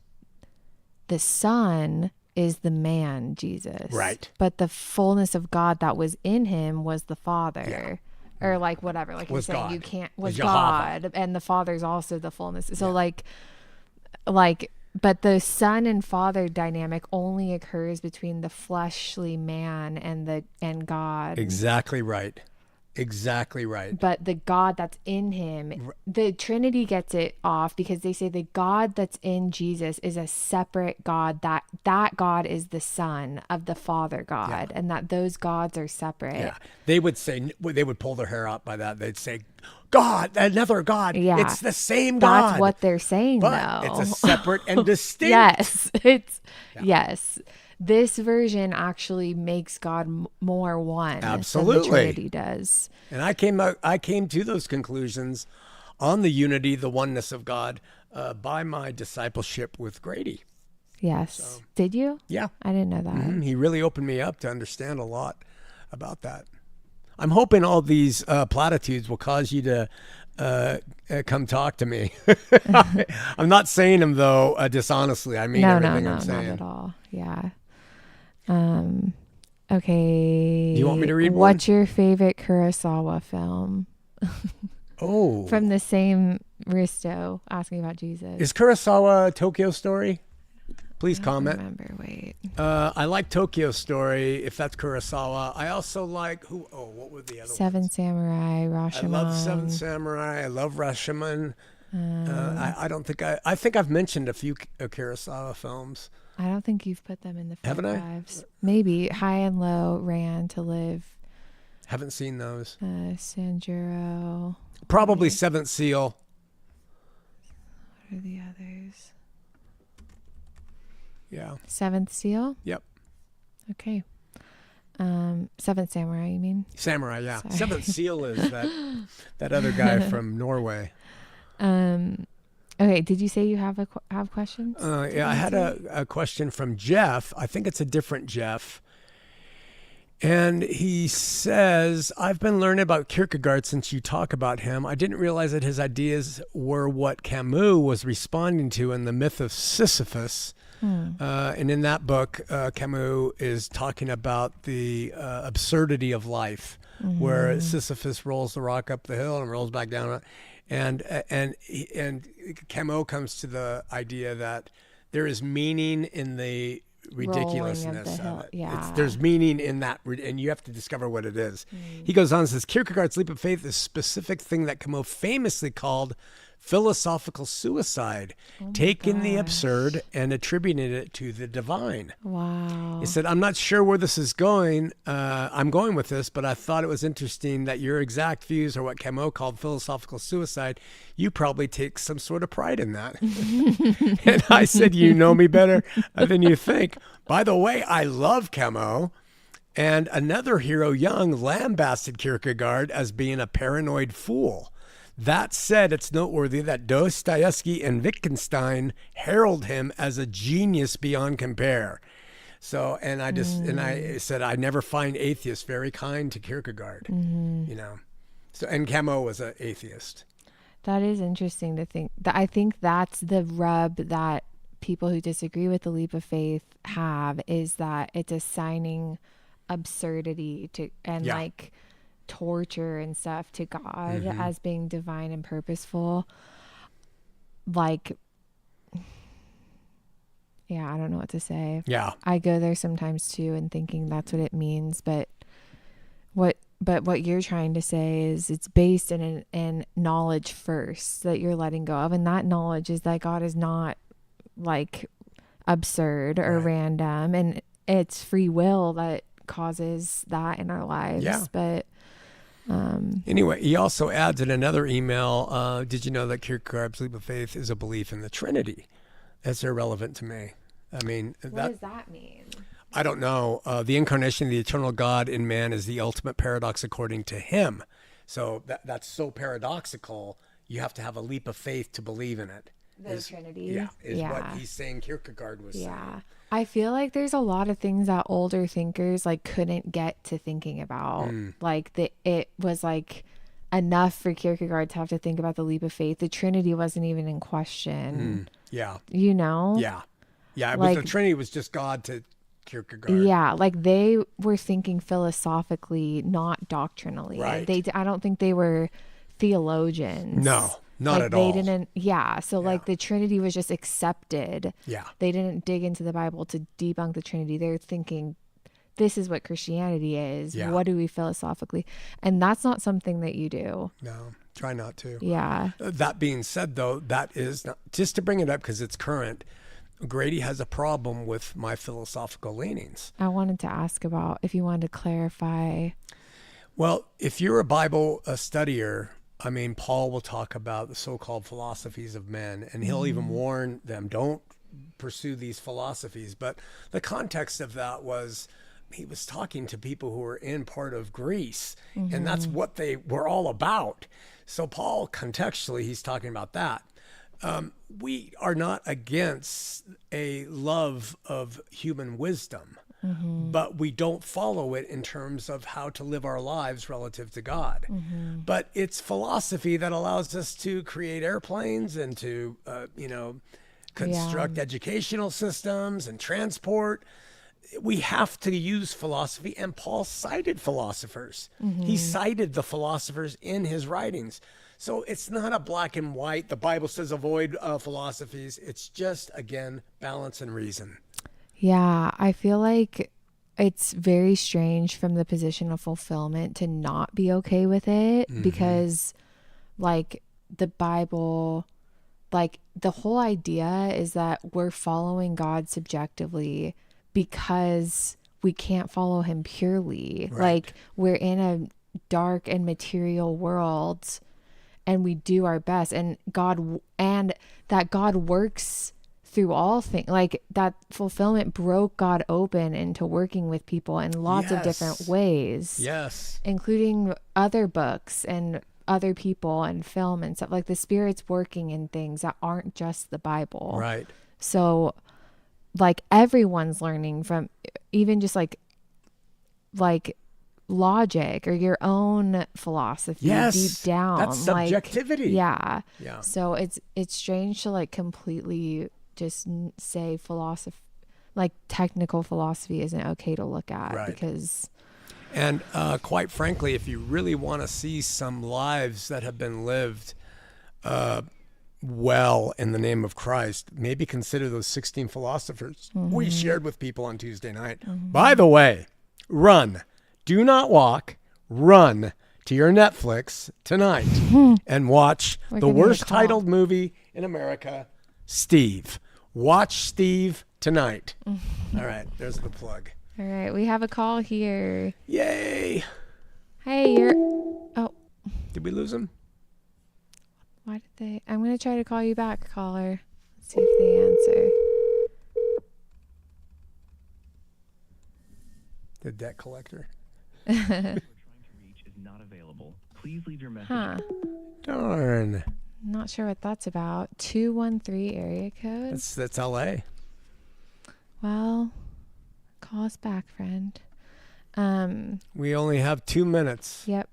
[SPEAKER 1] the Son is the man, Jesus.
[SPEAKER 2] Right.
[SPEAKER 1] But the fullness of God that was in him was the Father. Yeah. Or like whatever. Like
[SPEAKER 2] was
[SPEAKER 1] you're saying,
[SPEAKER 2] God.
[SPEAKER 1] you can't was
[SPEAKER 2] Jehovah.
[SPEAKER 1] God, and the Father's also the fullness. So like but the Son and Father dynamic only occurs between the fleshly man and God.
[SPEAKER 2] Exactly right. Exactly right.
[SPEAKER 1] But the God that's in him, the Trinity gets it off because they say the God that's in Jesus is a separate God, that God is the Son of the Father God, and that those gods are separate.
[SPEAKER 2] Yeah. They would pull their hair out by that. They'd say, God, another God.
[SPEAKER 1] Yeah.
[SPEAKER 2] It's the same God.
[SPEAKER 1] That's what they're saying,
[SPEAKER 2] but
[SPEAKER 1] though.
[SPEAKER 2] it's a separate and distinct.
[SPEAKER 1] Yes. Yes. This version actually makes God more one
[SPEAKER 2] Absolutely.
[SPEAKER 1] than the Trinity does.
[SPEAKER 2] And I came to those conclusions on the unity, the oneness of God, by my discipleship with Grady.
[SPEAKER 1] Yes.
[SPEAKER 2] So,
[SPEAKER 1] did you?
[SPEAKER 2] Yeah.
[SPEAKER 1] I didn't know that.
[SPEAKER 2] Mm-hmm. He really opened me up to understand a lot about that. I'm hoping all these platitudes will cause you to come talk to me. I'm not saying them, though, dishonestly. I mean everything I'm saying.
[SPEAKER 1] Not at all. Yeah. Okay.
[SPEAKER 2] Do you want me to read one?
[SPEAKER 1] What's your favorite Kurosawa film?
[SPEAKER 2] Oh.
[SPEAKER 1] From the same Risto asking about Jesus.
[SPEAKER 2] Is Kurosawa Tokyo Story? Please comment.
[SPEAKER 1] Remember, wait.
[SPEAKER 2] I like Tokyo Story, if that's Kurosawa. I also like what were the other
[SPEAKER 1] Seven
[SPEAKER 2] ones?
[SPEAKER 1] Samurai, Rashomon.
[SPEAKER 2] I love Seven Samurai. I love Rashomon. I don't think I think I've mentioned a few Kurosawa films.
[SPEAKER 1] I don't think you've put them in the
[SPEAKER 2] Haven't I?
[SPEAKER 1] fives. Maybe High and Low, Ran to Live.
[SPEAKER 2] Haven't seen those.
[SPEAKER 1] Sanjuro.
[SPEAKER 2] Probably Seventh Seal.
[SPEAKER 1] What are the others?
[SPEAKER 2] Yeah.
[SPEAKER 1] Seventh Seal?
[SPEAKER 2] Yep.
[SPEAKER 1] Okay. Seventh Samurai, you mean?
[SPEAKER 2] Samurai, yeah.
[SPEAKER 1] Sorry.
[SPEAKER 2] Seventh Seal is that other guy from Norway.
[SPEAKER 1] Okay, did you say you have questions?
[SPEAKER 2] Yeah, I had a question from Jeff. I think it's a different Jeff. And he says, I've been learning about Kierkegaard since you talk about him. I didn't realize that his ideas were what Camus was responding to in the myth of Sisyphus. And in that book, Camus is talking about the absurdity of life, where Sisyphus rolls the rock up the hill and rolls back down. And Camus comes to the idea that there is meaning in the ridiculousness of it.
[SPEAKER 1] Yeah.
[SPEAKER 2] There's meaning in that, and you have to discover what it is. He goes on and says, Kierkegaard's leap of faith is a specific thing that Camus famously called philosophical suicide, taking the absurd and attributing it to the divine.
[SPEAKER 1] Wow.
[SPEAKER 2] He said, I'm not sure where this is going. I'm going with this, but I thought it was interesting that your exact views are what Camus called philosophical suicide. You probably take some sort of pride in that. And I said, you know me better than you think. By the way, I love Camus. And another hero, Jung, lambasted Kierkegaard as being a paranoid fool. That said, it's noteworthy that Dostoevsky and Wittgenstein herald him as a genius beyond compare. So, and I said, I never find atheists very kind to Kierkegaard, you know. So, and Camus was an atheist.
[SPEAKER 1] That is interesting to think. I think that's the rub that people who disagree with the leap of faith have, is that it's assigning absurdity to, and like torture and stuff to God as being divine and purposeful. Like, yeah, I don't know what to say.
[SPEAKER 2] Yeah.
[SPEAKER 1] I go there sometimes too and thinking that's what it means, but what you're trying to say is it's based in knowledge first that you're letting go of, and that knowledge is that God is not like absurd or random, and it's free will that causes that in our lives. But
[SPEAKER 2] anyway, he also adds in another email, did you know that Kierkegaard's leap of faith is a belief in the Trinity? That's irrelevant to me. I mean,
[SPEAKER 1] what does that mean?
[SPEAKER 2] I don't know. The incarnation of the eternal God in man is the ultimate paradox according to him. So that's so paradoxical, you have to have a leap of faith to believe in it.
[SPEAKER 1] The Trinity?
[SPEAKER 2] Yeah, is what he's saying Kierkegaard was saying.
[SPEAKER 1] I feel like there's a lot of things that older thinkers like couldn't get to thinking about. Like it was like enough for Kierkegaard to have to think about the leap of faith. The Trinity wasn't even in question.
[SPEAKER 2] Yeah.
[SPEAKER 1] You know?
[SPEAKER 2] Yeah. Yeah. It
[SPEAKER 1] Like,
[SPEAKER 2] was the Trinity was just God to Kierkegaard.
[SPEAKER 1] Yeah. Like they were thinking philosophically, not doctrinally.
[SPEAKER 2] Right.
[SPEAKER 1] I don't think they were theologians.
[SPEAKER 2] No. Not
[SPEAKER 1] like
[SPEAKER 2] at
[SPEAKER 1] they
[SPEAKER 2] all.
[SPEAKER 1] didn't. Yeah. So like the Trinity was just accepted.
[SPEAKER 2] Yeah.
[SPEAKER 1] They didn't dig into the Bible to debunk the Trinity. They're thinking, this is what Christianity is.
[SPEAKER 2] Yeah.
[SPEAKER 1] What do we philosophically? And that's not something that you do.
[SPEAKER 2] No, try not to.
[SPEAKER 1] Yeah.
[SPEAKER 2] That being said, though, that is not, just to bring it up because it's current. Grady has a problem with my philosophical leanings.
[SPEAKER 1] I wanted to ask about if you wanted to clarify.
[SPEAKER 2] Well, if you're a Bible studier, I mean, Paul will talk about the so-called philosophies of men, and he'll even warn them, don't pursue these philosophies. But the context of that was he was talking to people who were in part of Greece, and that's what they were all about. So Paul, contextually, he's talking about that. We are not against a love of human wisdom, but we don't follow it in terms of how to live our lives relative to God. But it's philosophy that allows us to create airplanes and to, construct educational systems and transport. We have to use philosophy, and Paul cited philosophers. He cited the philosophers in his writings. So it's not a black and white, the Bible says avoid philosophies. It's just, again, balance and reason.
[SPEAKER 1] Yeah, I feel like it's very strange from the position of fulfillment to not be okay with it because, like, the Bible, like, the whole idea is that we're following God subjectively because we can't follow him purely.
[SPEAKER 2] Right.
[SPEAKER 1] Like, we're in dark and material world, and we do our best, and that God works through all things. Like, that fulfillment broke God open into working with people in lots of different ways.
[SPEAKER 2] Yes.
[SPEAKER 1] Including other books and other people and film and stuff. Like, the Spirit's working in things that aren't just the Bible.
[SPEAKER 2] Right.
[SPEAKER 1] So, like, everyone's learning from, even just like logic or your own philosophy deep down.
[SPEAKER 2] That's subjectivity.
[SPEAKER 1] Like, yeah.
[SPEAKER 2] Yeah.
[SPEAKER 1] So it's strange to like completely just say philosophy, like technical philosophy isn't okay to look at.
[SPEAKER 2] Right.
[SPEAKER 1] Because...
[SPEAKER 2] And quite frankly, if you really want to see some lives that have been lived well in the name of Christ, maybe consider those 16 philosophers we shared with people on Tuesday night. By the way, run. Do not walk. Run to your Netflix tonight and watch the worst titled movie in America, Steve. Watch Steve tonight. All right, there's the plug.
[SPEAKER 1] All right, we have a call here.
[SPEAKER 2] Yay.
[SPEAKER 1] Hey,
[SPEAKER 2] Did we lose him?
[SPEAKER 1] Why did they? I'm going to try to call you back, caller. Let's see if they answer.
[SPEAKER 2] The debt collector.
[SPEAKER 4] Trying to reach is not available. Please leave your message.
[SPEAKER 1] Huh.
[SPEAKER 2] Darn.
[SPEAKER 1] Not sure what that's about. 213 area code.
[SPEAKER 2] That's LA.
[SPEAKER 1] Well, call us back, friend.
[SPEAKER 2] We only have 2 minutes.
[SPEAKER 1] Yep.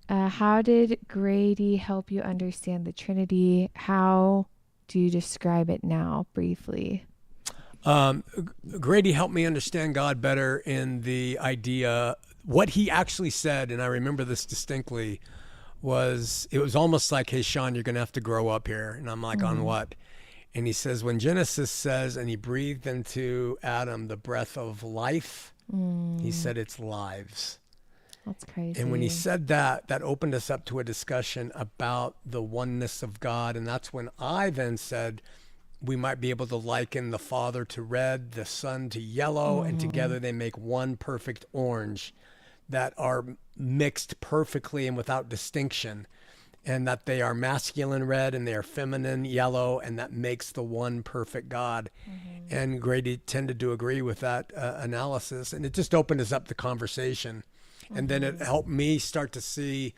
[SPEAKER 1] How did Grady help you understand the Trinity? How do you describe it now, briefly?
[SPEAKER 2] Grady helped me understand God better in the idea, what he actually said, and I remember this distinctly, it was almost like, hey, Shawn, you're going to have to grow up here. And I'm like, on what? And he says, when Genesis says, and he breathed into Adam the breath of life, he said it's lives.
[SPEAKER 1] That's crazy.
[SPEAKER 2] And when he said that opened us up to a discussion about the oneness of God. And that's when I then said, we might be able to liken the Father to red, the Son to yellow, and together they make one perfect orange that are mixed perfectly and without distinction, and that they are masculine red and they are feminine yellow, and that makes the one perfect God. And Grady tended to agree with that analysis, and it just opened us up the conversation. And then it helped me start to see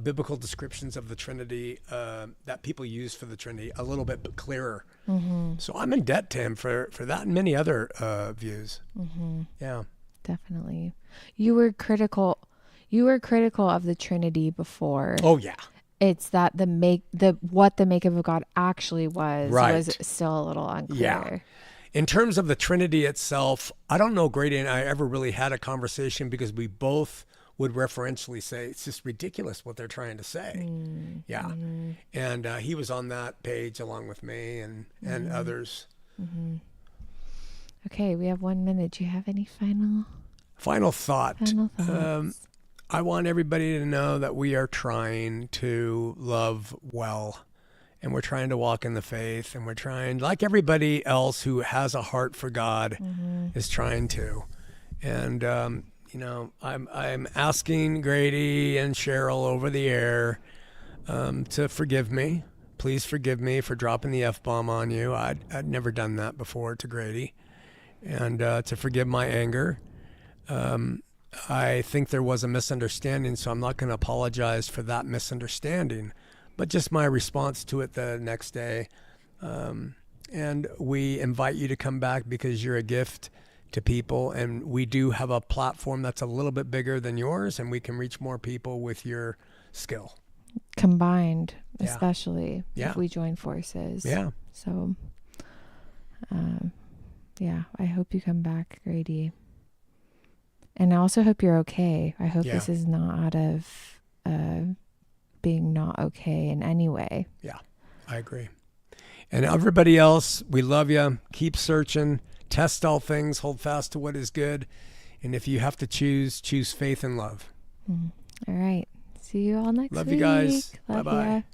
[SPEAKER 2] biblical descriptions of the Trinity that people use for the Trinity a little bit clearer. So I'm in debt to him for that and many other views. Yeah,
[SPEAKER 1] definitely. You were critical of the Trinity before.
[SPEAKER 2] Oh yeah.
[SPEAKER 1] It's that what the makeup of God actually was still a little unclear.
[SPEAKER 2] Yeah. In terms of the Trinity itself, I don't know Grady and I ever really had a conversation, because we both would referentially say it's just ridiculous what they're trying to say. Yeah. And he was on that page along with me and others.
[SPEAKER 1] Okay, we have 1 minute. Do you have any
[SPEAKER 2] Final thought?
[SPEAKER 1] Final thoughts.
[SPEAKER 2] I want everybody to know that we are trying to love well, and we're trying to walk in the faith, and we're trying, like everybody else who has a heart for God is trying to. And I'm asking Grady and Cheryl over the air to forgive me. Please forgive me for dropping the F-bomb on you. I'd never done that before to Grady. And to forgive my anger. I think there was a misunderstanding, so I'm not going to apologize for that misunderstanding, but just my response to it the next day. And we invite you to come back because you're a gift to people, and we do have a platform that's a little bit bigger than yours, and we can reach more people with your skill.
[SPEAKER 1] Combined, especially if we join forces.
[SPEAKER 2] Yeah.
[SPEAKER 1] So, I hope you come back, Grady. And I also hope you're okay. I hope this is not out of being not okay in any way. Yeah,
[SPEAKER 2] I agree. And everybody else, we love you. Keep searching. Test all things. Hold fast to what is good. And if you have to choose faith and love.
[SPEAKER 1] All right. See you all next week.
[SPEAKER 2] Love you guys.
[SPEAKER 1] Love
[SPEAKER 2] Bye-bye.
[SPEAKER 1] ya.